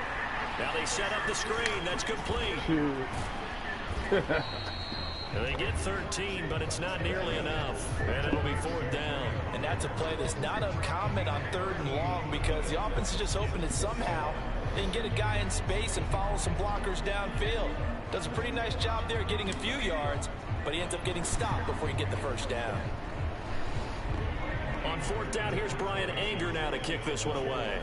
Now they set up the screen. That's complete. They get 13, but it's not nearly enough, and it'll be 4th down. And that's a play that's not uncommon on 3rd and long because the offense is just hoping that somehow they can get a guy in space and follow some blockers downfield. Does a pretty nice job there getting a few yards, but he ends up getting stopped before he can get the first down. On 4th down, here's Brian Anger now to kick this one away.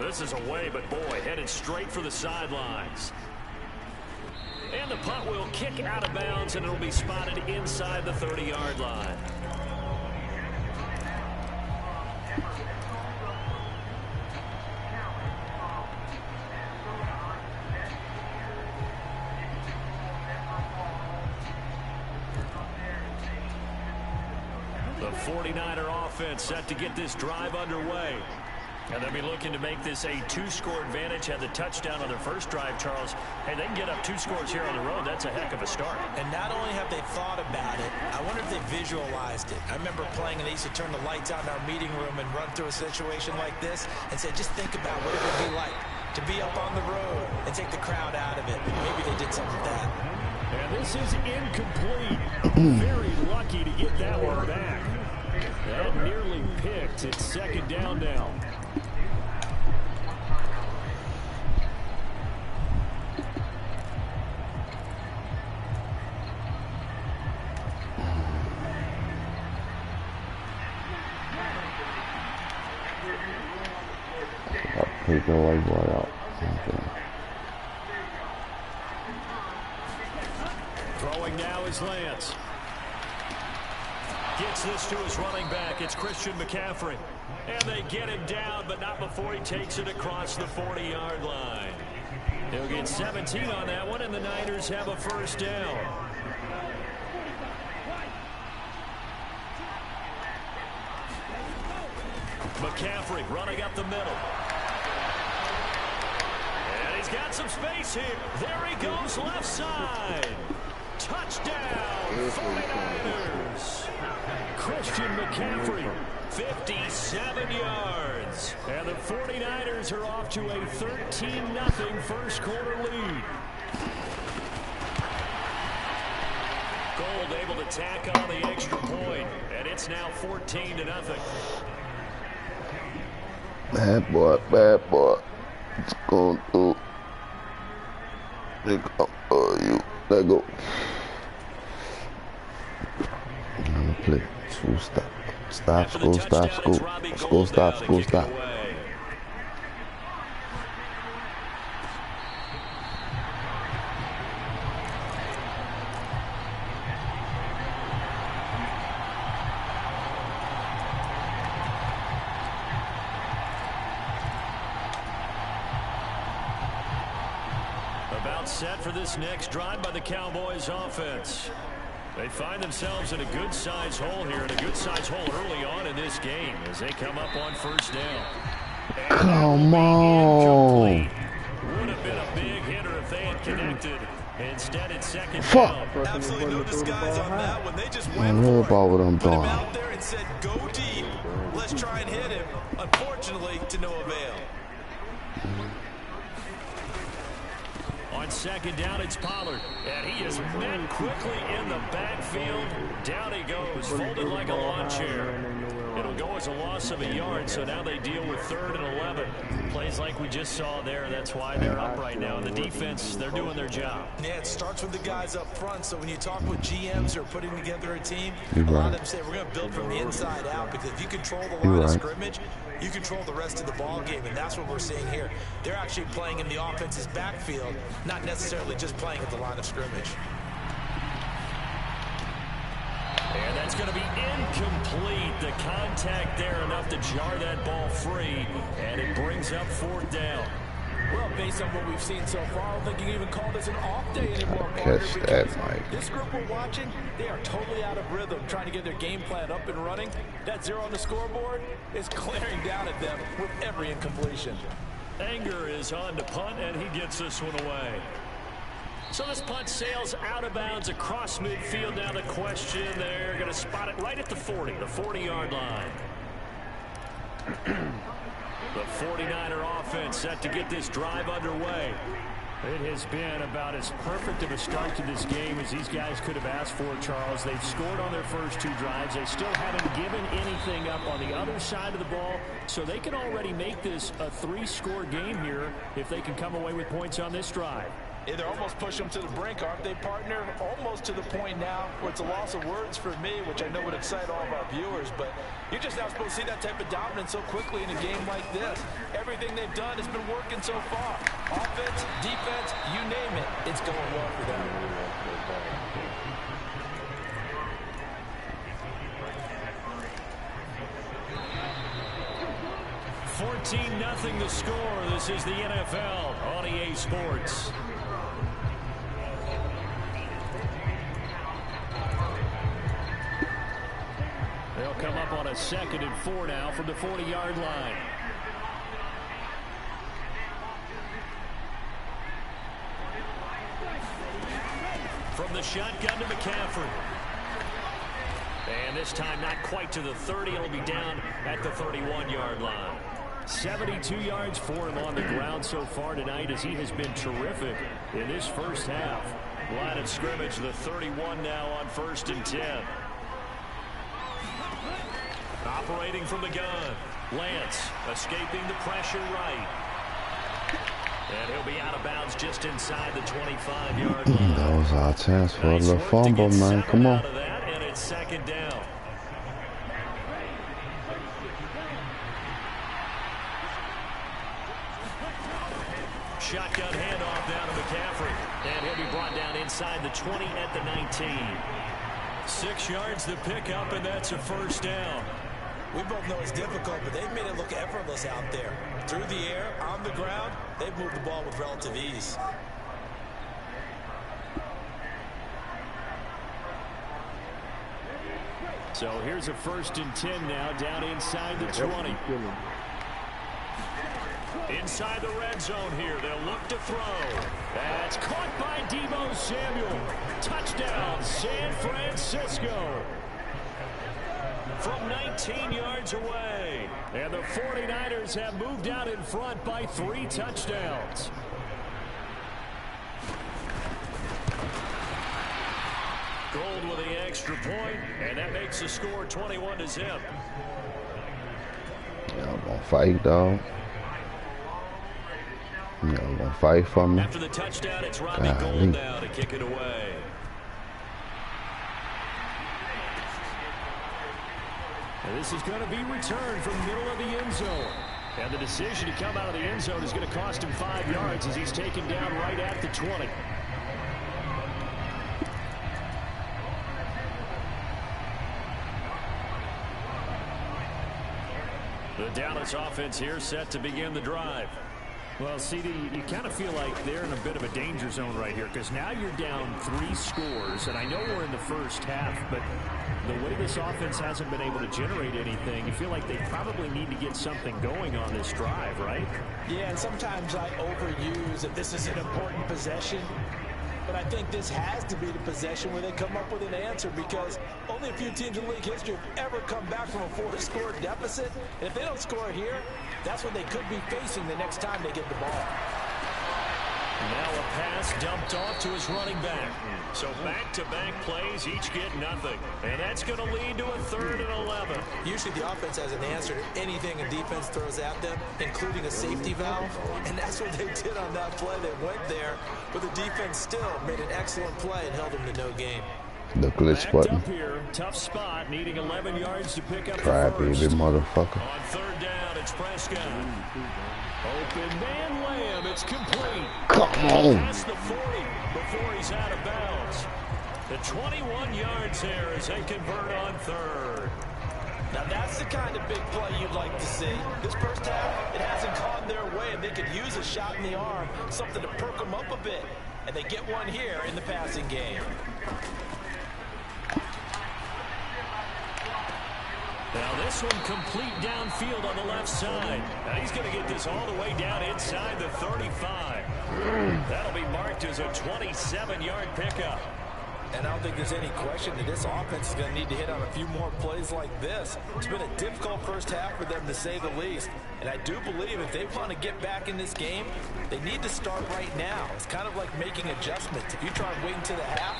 This is away, but boy, headed straight for the sidelines. And the punt will kick out of bounds, and it'll be spotted inside the 30-yard line. The 49er offense set to get this drive underway. And they'll be looking to make this a two-score advantage. Had the touchdown on their first drive, Charles. Hey, they can get up 2 scores here on the road. That's a heck of a start. And not only have they thought about it, I wonder if they visualized it. I remember playing, and they used to turn the lights out in our meeting room and run through a situation like this and say, just think about what it would be like to be up on the road and take the crowd out of it. Maybe they did something like that. And this is incomplete. Very lucky to get that one back. That nearly picked. It's second down now. Take the white boy out. Okay. Throwing now is Lance. Gets this to his running back. It's Christian McCaffrey. And they get him down, but not before he takes it across the 40-yard line. They'll get 17 on that one, and the Niners have a first down. McCaffrey running up the middle. And he's got some space here. There he goes, left side. Touchdown, 49ers. Christian McCaffrey, 57 yards. And the 49ers are off to a 13-0 first quarter lead. Gold able to tack on the extra point, and it's now 14-0. Bad boy, bad boy. What's going to do? You. Let go. I'm gonna play. School stop. Stop, school, stop, school. School, stop, school, stop. About set for this next drive by the Cowboys offense. They find themselves in a good-sized hole here, and a good-sized hole early on in this game as they come up on first down. And come on. Would have been a big hitter if they had connected. Instead, it's second down. Absolutely no disguise on that one. They just I went heard for about what I'm it. Put him doing. out there and said, go deep. Let's try and hit him. Unfortunately, to no avail. On second down, it's Pollard. And he is met quickly in the backfield. Down he goes, folded like a lawn chair. It'll go as a loss of a yard, so now they deal with 3rd and 11. Plays like we just saw there. That's why they're up right now. And the defense, they're doing their job. Yeah, it starts with the guys up front. So when you talk with GMs who are putting together a team, You're a lot right. of them say we're going to build from the inside out, because if you control the line of scrimmage, you control the rest of the ball game, and that's what we're seeing here. They're actually playing in the offense's backfield, not necessarily just playing at the line of scrimmage. And that's going to be incomplete. The contact there enough to jar that ball free, and it brings up 4th down. Well, based on what we've seen so far, I don't think you can even call this an off day anymore, Catch that, Mike. This group we're watching, they are totally out of rhythm, trying to get their game plan up and running. That 0 on the scoreboard is glaring down at them with every incompletion. Anger is on to punt, and he gets this one away. So this punt sails out of bounds across midfield. Now the question, they're going to spot it right at the 40, the 40-yard line. The 49er offense set to get this drive underway. It has been about as perfect of a start to this game as these guys could have asked for, Charles. They've scored on their first 2 drives. They still haven't given anything up on the other side of the ball, so they can already make this a 3-score game here if they can come away with points on this drive. They're almost pushing them to the brink, aren't they, partner? Almost to the point now where it's a loss of words for me, which I know would excite all of our viewers, but you're just not supposed to see that type of dominance so quickly in a game like this. Everything they've done has been working so far. Offense, defense, you name it, it's going well for them. 14-0 the score. This is the NFL on EA Sports. They'll come up on a 2nd and 4 now from the 40-yard line. From the shotgun to McCaffrey. And this time not quite to the 30. It'll be down at the 31-yard line. 72 yards for him on the ground so far tonight as he has been terrific in this first half. Line of scrimmage, the 31 now on 1st and 10. Operating from the gun. Lance escaping the pressure right. And he'll be out of bounds just inside the 25-yard line. That was our chance for a little fumble, man. Come on. And it's 2nd down. Shotgun handoff down to McCaffrey. And he'll be brought down inside the 20 at the 19. 6 yards to pick up, and that's a 1st down. We both know it's difficult, but they've made it look effortless out there. Through the air, on the ground, they've moved the ball with relative ease. So here's a 1st and 10 now, down inside the 20. Inside the red zone here, they'll look to throw. That's caught by Deebo Samuel. Touchdown, San Francisco. From 19 yards away. And the 49ers have moved out in front by 3 touchdowns. Gold with the extra point, and that makes the score 21-0. Y'all gonna fight, dog. Y'all gonna fight for me. After the touchdown, it's Robbie Gould now to kick it away. And this is going to be returned from the middle of the end zone. And the decision to come out of the end zone is going to cost him 5 yards as he's taken down right at the 20. The Dallas offense here set to begin the drive. Well, CD, you kind of feel like they're in a bit of a danger zone right here because now you're down 3 scores, and I know we're in the first half, but the way this offense hasn't been able to generate anything, you feel like they probably need to get something going on this drive, right? Yeah, and sometimes I overuse that this is an important possession. But I think this has to be the possession where they come up with an answer because only a few teams in league history have ever come back from a 4-score deficit. And if they don't score here, that's what they could be facing the next time they get the ball. Now a pass dumped off to his running back. So back-to-back plays, each get nothing. And that's going to lead to a 3rd and 11. Usually the offense has an answer to anything a defense throws at them, including a safety valve. And that's what they did on that play. They went there, but the defense still made an excellent play and held them to no gain. The glitch button. Up here, tough spot, needing 11 yards to pick up Try the baby first. motherfucker. On 3rd down, it's Prescott. Open man Lamb, it's complete. Come on. Past the 40 before he's out of bounds. The 21 yards there as they convert on 3rd. Now that's the kind of big play you'd like to see. This first half, it hasn't gone their way, and they could use a shot in the arm, something to perk them up a bit. And they get one here in the passing game. Now this one complete downfield on the left side. Now he's going to get this all the way down inside the 35. That'll be marked as a 27-yard pickup. And I don't think there's any question that this offense is going to need to hit on a few more plays like this. It's been a difficult first half for them, to say the least. And I do believe if they want to get back in this game, they need to start right now. It's kind of like making adjustments. If you try and wait until the half,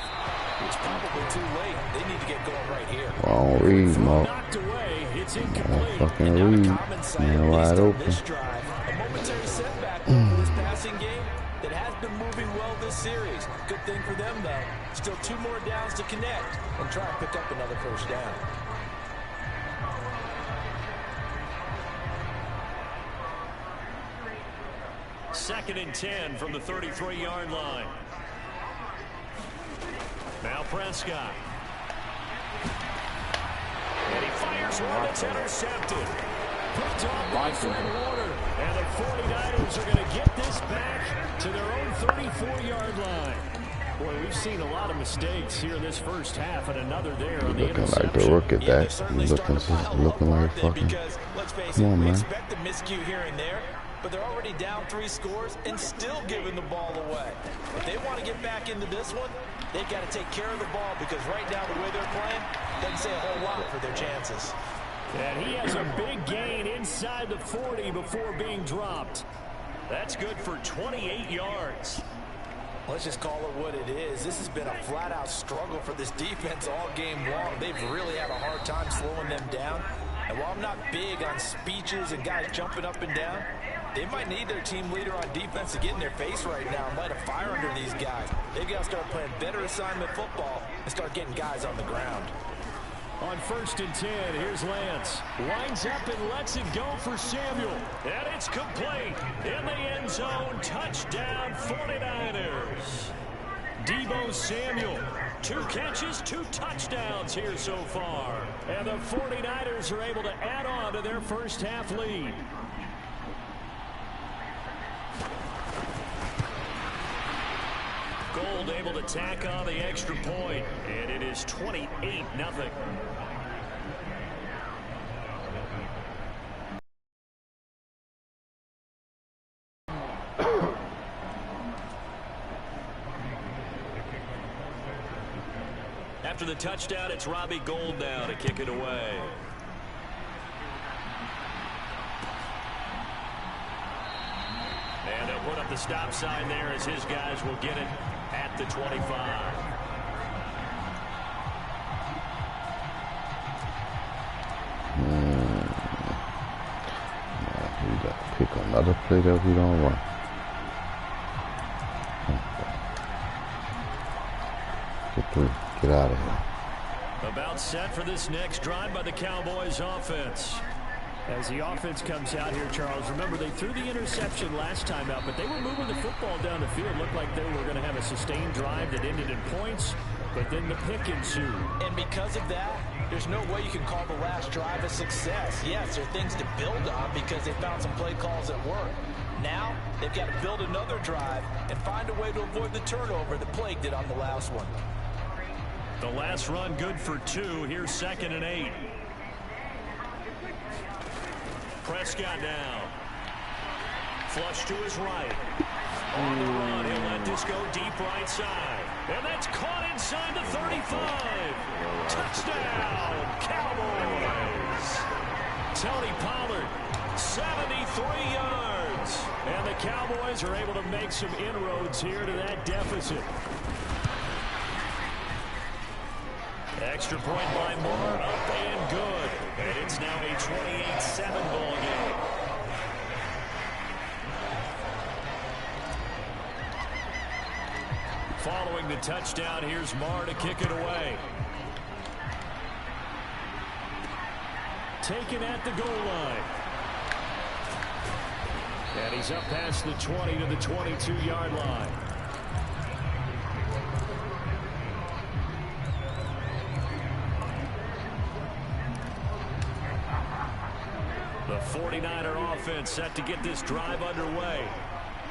it's probably too late. They need to get going right here. Wrong read, Mo. Knocked away. It's incomplete. Fucking read. Man, wide open. A momentary setback for this passing game that has been moving well this series. Good thing for them, though. Still 2 more downs to connect and try and pick up another first down. Second and 10 from the 33-yard line. Now Prescott. And he fires one that's intercepted. Picked off by Fred Warner. And the 49ers are going to get this back to their own 34-yard line. Boy, we've seen a lot of mistakes here this first half, and another there on the interception. Looking like the rookie back. Looking like fucking. Come on, man. Expect a miscue here and there, but they're already down 3 scores and still giving the ball away. If they want to get back into this one, they've got to take care of the ball, because right now the way they're playing doesn't say a whole lot for their chances. And he has a big gain inside the 40 before being dropped. That's good for 28 yards. Let's just call it what it is. This has been a flat-out struggle for this defense all game long. They've really had a hard time slowing them down. And while I'm not big on speeches and guys jumping up and down, they might need their team leader on defense to get in their face right now and light a fire under these guys. They've got to start playing better assignment football and start getting guys on the ground. On 1st and 10, here's Lance. Winds up and lets it go for Samuel. And it's complete. In the end zone, touchdown 49ers. Deebo Samuel, 2 catches, 2 touchdowns here so far. And the 49ers are able to add on to their first half lead. Gold able to tack on the extra point, and it is 28-0. After the touchdown, it's Robbie Gould now to kick it away. And they'll put up the stop sign there as his guys will get it at the 25. We got to pick another play that we don't run. Get through. Get out of here. About set for this next drive by the Cowboys offense. As the offense comes out here, Charles, remember they threw the interception last time out, but they were moving the football down the field. Looked like they were going to have a sustained drive that ended in points, but then the pick ensued. And because of that, there's no way you can call the last drive a success. Yes, there are things to build on because they found some play calls that work. Now, they've got to build another drive and find a way to avoid the turnover that plagued it on the last one. The last run good for 2. Here's 2nd and 8. Prescott now. Flush to his right. On the run, he'll let this go deep right side. And that's caught inside the 35. Touchdown, Cowboys. Tony Pollard, 73 yards. And the Cowboys are able to make some inroads here to that deficit. Extra point by Moore, up and good. And it's now a 28-7 ball game. Following the touchdown, here's Moore to kick it away. Taken at the goal line. And he's up past the 20 to the 22-yard line. The 49er offense set to get this drive underway.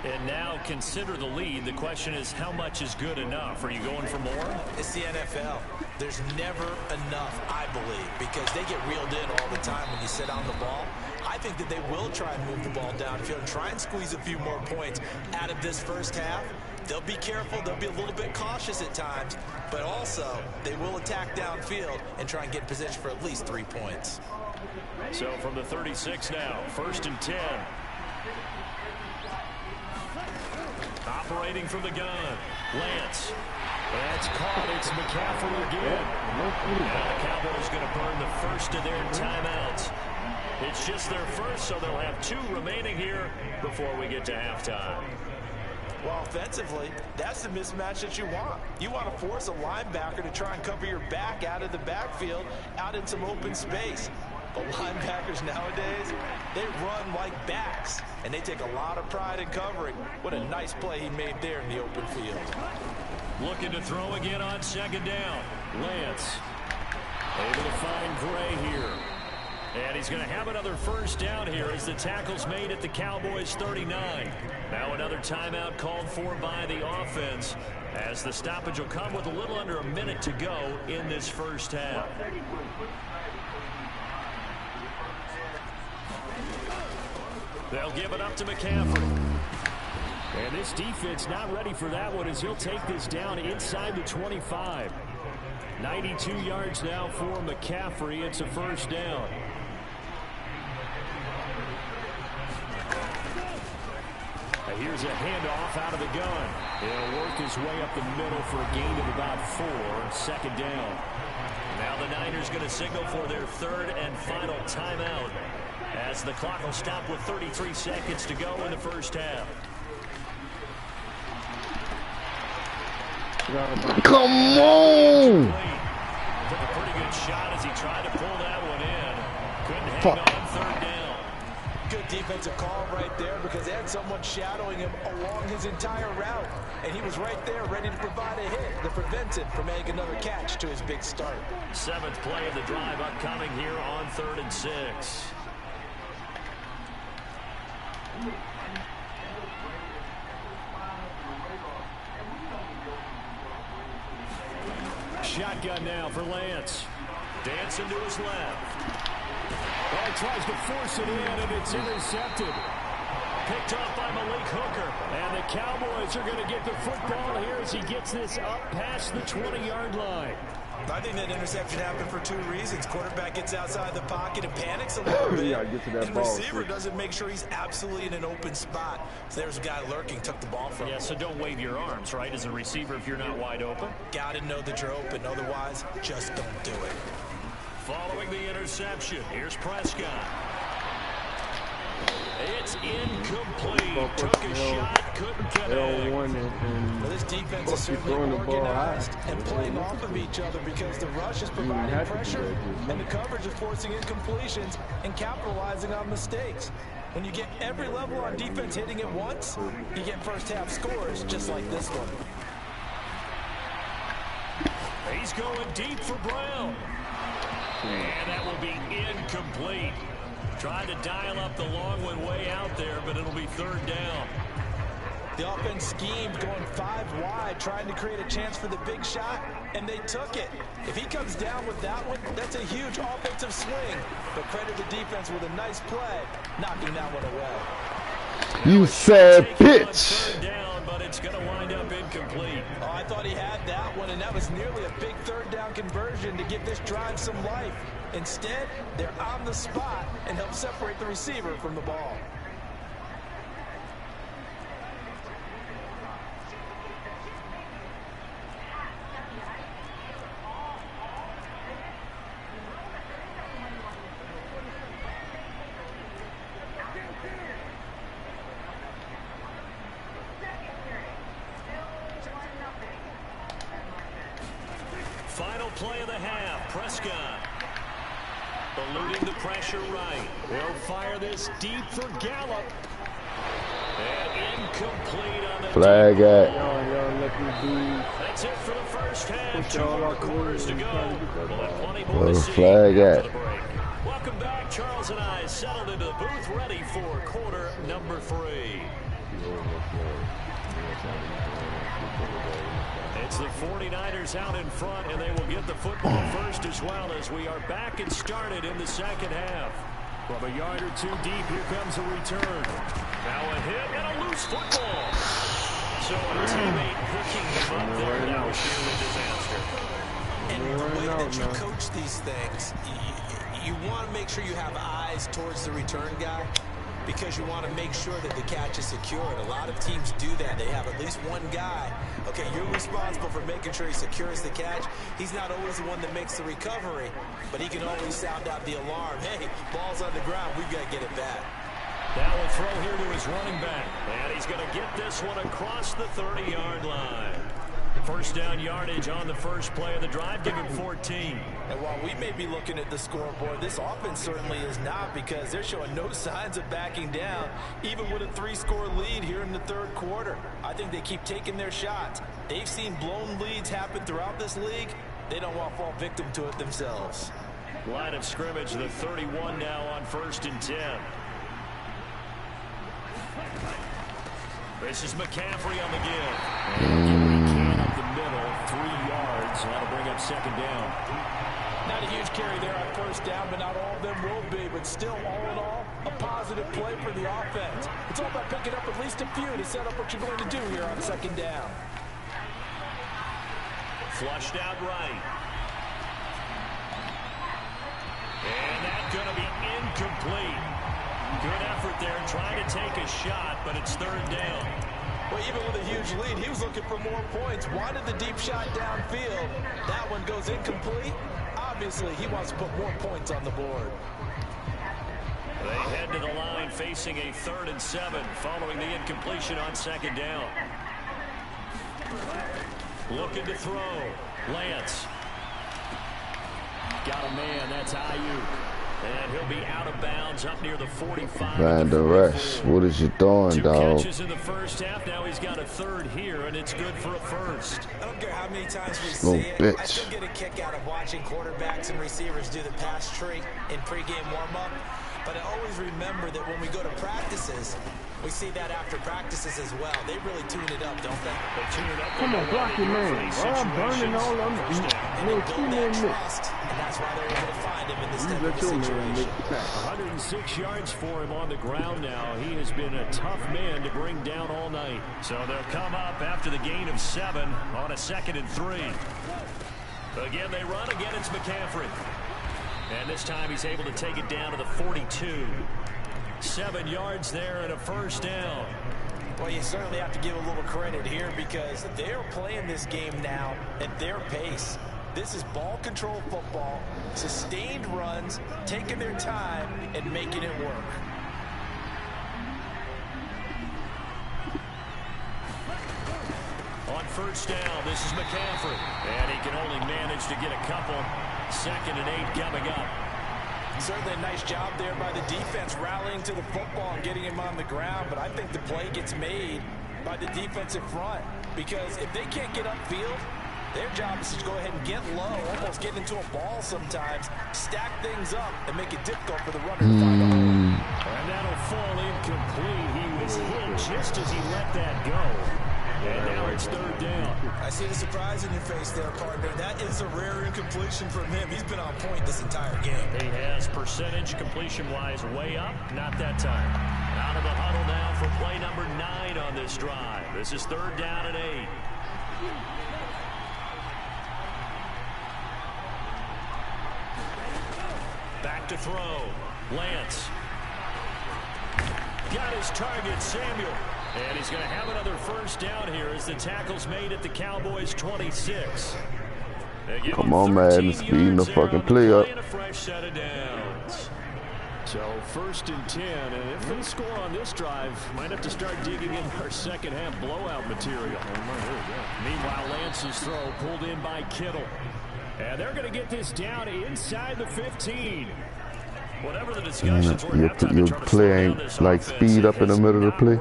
And now consider the lead. The question is, how much is good enough? Are you going for more? It's the NFL. There's never enough, I believe, because they get reeled in all the time when you sit on the ball. I think that they will try and move the ball downfield and try and squeeze a few more points out of this first half. They'll be careful. They'll be a little bit cautious at times, but also they will attack downfield and try and get in position for at least 3 points. So from the 36 now, 1st and 10. Operating from the gun, Lance. That's caught. It's McCaffrey again. Now the Cowboys going to burn the first of their timeouts. It's just their first, so they'll have 2 remaining here before we get to halftime. Well, offensively, that's the mismatch that you want. You want to force a linebacker to try and cover your back out of the backfield, out in some open space. But linebackers nowadays, they run like backs, and they take a lot of pride in covering. What a nice play he made there in the open field. Looking to throw again on second down. Lance able to find Gray here. And he's going to have another first down here as the tackle's made at the Cowboys 39. Now another timeout called for by the offense as the stoppage will come with a little under a minute to go in this first half. They'll give it up to McCaffrey. And this defense not ready for that one as he'll take this down inside the 25. 92 yards now for McCaffrey. It's a first down. Here's a handoff out of the gun. He'll work his way up the middle for a gain of about 4. Second down. Now the Niners going to signal for their third and final timeout as the clock will stop with 33 seconds to go in the first half. Come on! Took a pretty good shot as he tried to pull that one in. Couldn't hang on third down. Good defensive call right there because they had someone shadowing him along his entire route. And he was right there ready to provide a hit that prevents him from making another catch to his big start. 7th play of the drive upcoming here on 3rd and 6. Shotgun now for Lance. Dancing to his left. Oh, he tries to force it in, and it's intercepted. Picked off by Malik Hooker. And the Cowboys are going to get the football here as he gets this up past the 20-yard line. I think that interception happened for 2 reasons. Quarterback gets outside the pocket and panics a little bit. And receiver doesn't make sure he's absolutely in an open spot. So there's a guy lurking, took the ball from him. Yeah, so don't wave your arms, right, as a receiver if you're not wide open. Got to know that you're open. Otherwise, just don't do it. Following the interception, here's Prescott. It's incomplete. Took a shot, couldn't connect. Well, this defense is certainly organized and playing off of each other because the rush is providing pressure and the coverage is forcing incompletions and capitalizing on mistakes. When you get every level on defense hitting at once, you get first half scores just like this one. He's going deep for Brown. And that will be incomplete. Tried to dial up the long one way out there, but it'll be 3rd down. The offense schemed going 5 wide, trying to create a chance for the big shot, and they took it. If he comes down with that one, that's a huge offensive swing. But credit the defense with a nice play, knocking that one away. You said bitch. Down, but it's going to wind up incomplete. Oh, I thought he had that one, and that was nearly a big 3rd down conversion to give this drive some life. Instead, they're on the spot and help separate the receiver from the ball. Final play of the half, Prescott. Eluding the pressure right. They'll fire this deep for Gallup. And incomplete on the flag at. That's it for the first half. 2 more quarters to go. We'll have plenty more to see flag after at. the break. Welcome back. Charles and I settled into the booth ready for quarter number 3. It's the 49ers out in front, and they will get the football first as well as we are back and started in the second half. From a yard or 2 deep, here comes a return. Now a hit and a loose football. So a teammate hooking him up there. That was nearly disaster. And the way that you coach these things, you want to make sure you have eyes towards the return guy, because you want to make sure that the catch is secured. A lot of teams do that. They have at least one guy. Okay, you're responsible for making sure he secures the catch. He's not always the one that makes the recovery, but he can always sound out the alarm. Hey, ball's on the ground. We've got to get it back. Now we'll throw here to his running back. And he's going to get this one across the 30-yard line. First down yardage on the first play of the drive. Give him 14. And while we may be looking at the scoreboard, this offense certainly is not, because they're showing no signs of backing down, even with a 3-score lead here in the third quarter. I think they keep taking their shots. They've seen blown leads happen throughout this league. They don't want to fall victim to it themselves. Line of scrimmage, the 31 now on 1st and 10. This is McCaffrey on the give. And give what he can up the middle, 3 yards. That'll bring up 2nd down. Not a huge carry there on 1st down, but not all of them will be. But still, all in all, a positive play for the offense. It's all about picking up at least a few to set up what you're going to do here on 2nd down. Flushed out right. And that's going to be incomplete. Good effort there, trying to take a shot, but it's 3rd down. Well, even with a huge lead, he was looking for more points. Wanted the deep shot downfield. That one goes incomplete. Obviously, he wants to put more points on the board. They head to the line facing a 3rd and 7 following the incompletion on 2nd down. Looking to throw. Lance. Got a man, that's Ayuk. And he'll be out of bounds up near the 45. Van Der Esch, what is you doing, 2 dog? catches in the first half. Now he's got a 3rd here, and it's good for a 1st. I don't care how many times we Little see it. bitch. I still get a kick out of watching quarterbacks and receivers do the pass tree in pregame warm-up. But I always remember that when we go to practices, we see that after practices as well. They really tune it up, don't they? They tune it up. Come on, block your man. Oh, I'm burning all of them. And they build that trust, and that's why they're able to find him in this type of situation. 106 yards for him on the ground now. He has been a tough man to bring down all night. So they'll come up after the gain of 7 on a 2nd and 3. Again, they run. Again, it's McCaffrey. And this time he's able to take it down to the 42. 7 yards there and a 1st down. Well, you certainly have to give a little credit here, because they're playing this game now at their pace. This is ball control football, sustained runs, taking their time and making it work. On 1st down, this is McCaffrey. And he can only manage to get a couple. 2nd and 8 coming up. Certainly a nice job there by the defense, rallying to the football and getting him on the ground. But I think the play gets made by the defensive front, because if they can't get upfield, their job is to go ahead and get low, almost get into a ball sometimes, stack things up, and make it difficult for the runner to find a hole. And that'll fall incomplete. He was hit just as he let that go. And now it's 3rd down. I see the surprise in your face there, partner. That is a rare incompletion from him. He's been on point this entire game. He has percentage completion-wise way up. Not that time. Out of the huddle now for play number 9 on this drive. This is 3rd down and 8. Back to throw. Lance. Got his target, Samuel. And he's going to have another 1st down here as the tackle's made at the Cowboys' 26. Come on, man. Speeding the fucking play up. A fresh set of downs. So 1st and 10. And if they score on this drive, might have to start digging in our 2nd half blowout material. Meanwhile, Lance's throw pulled in by Kittle. And they're going to get this down inside the 15. Whatever the discussions were, Your play ain't like speed up in the middle of the play.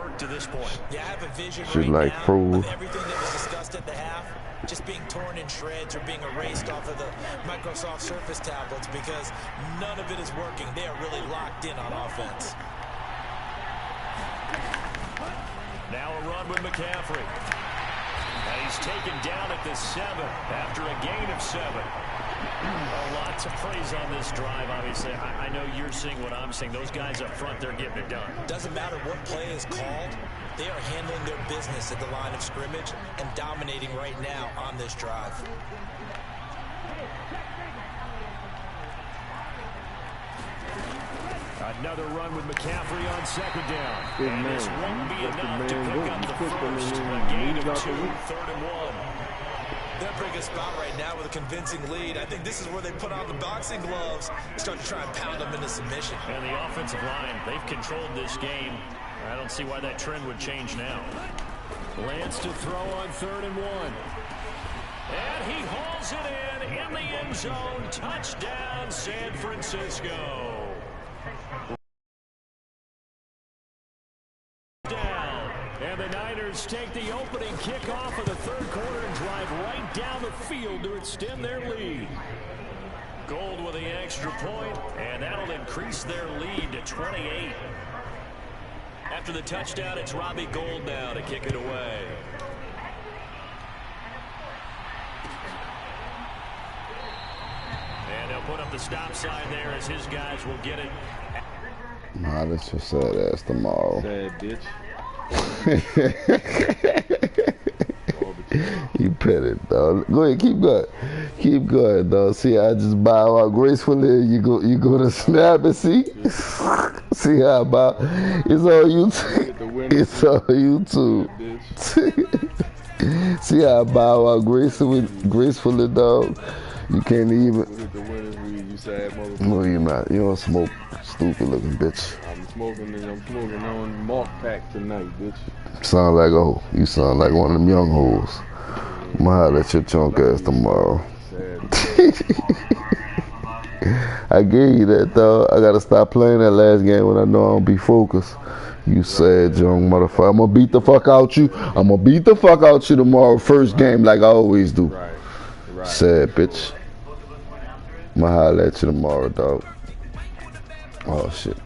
Yeah, I have a vision Should right like now froze. of everything that was discussed at the half just being torn in shreds or being erased off of the Microsoft Surface tablets, because none of it is working. They are really locked in on offense. Now a run with McCaffrey. And he's taken down at the 7 after a gain of 7. Lots of praise on this drive, obviously. I know you're seeing what I'm seeing. Those guys up front, they're getting it done. Doesn't matter what play is called. They are handling their business at the line of scrimmage and dominating right now on this drive. Another run with McCaffrey on 2nd down. And this won't be enough to pick up the 1st. A gain of 2, 3rd and 1. They're in a pretty good spot right now with a convincing lead. I think this is where they put on the boxing gloves and start to try and pound them into submission. And the offensive line, they've controlled this game. I don't see why that trend would change now. Lance to throw on 3rd and 1. And he hauls it in the end zone. Touchdown, San Francisco. Down. And the Niners take the opening kickoff of the 3rd quarter and drive right down the field to extend their lead. Gold with the extra point, and that'll increase their lead to 28. After the touchdown, it's Robbie Gould now to kick it away. And they'll put up the stop sign there as his guys will get it. Nah, that's your sad ass tomorrow. Sad bitch. You petted, dog. Go ahead, keep going. Keep going, dog. See, I just bow out gracefully. You go to snap and see. See how I bow. It's on YouTube. It's on YouTube. See how I bow out gracefully, dog. You can't even. You sad motherfucker. No, you're not. You don't smoke, stupid looking bitch. I'm smoking on Mark Pack tonight, bitch. Sound like a hoe. You sound like one of them young hoes. I'm gonna holler at your chunk ass tomorrow. I gave you that, dog. I gotta stop playing that last game when I know I don't be focused. You sad young motherfucker. I'm gonna beat the fuck out you. I'm gonna beat the fuck out you tomorrow. First game like I always do. Right. Sad bitch. I'm gonna holler at you tomorrow, dog. Oh shit.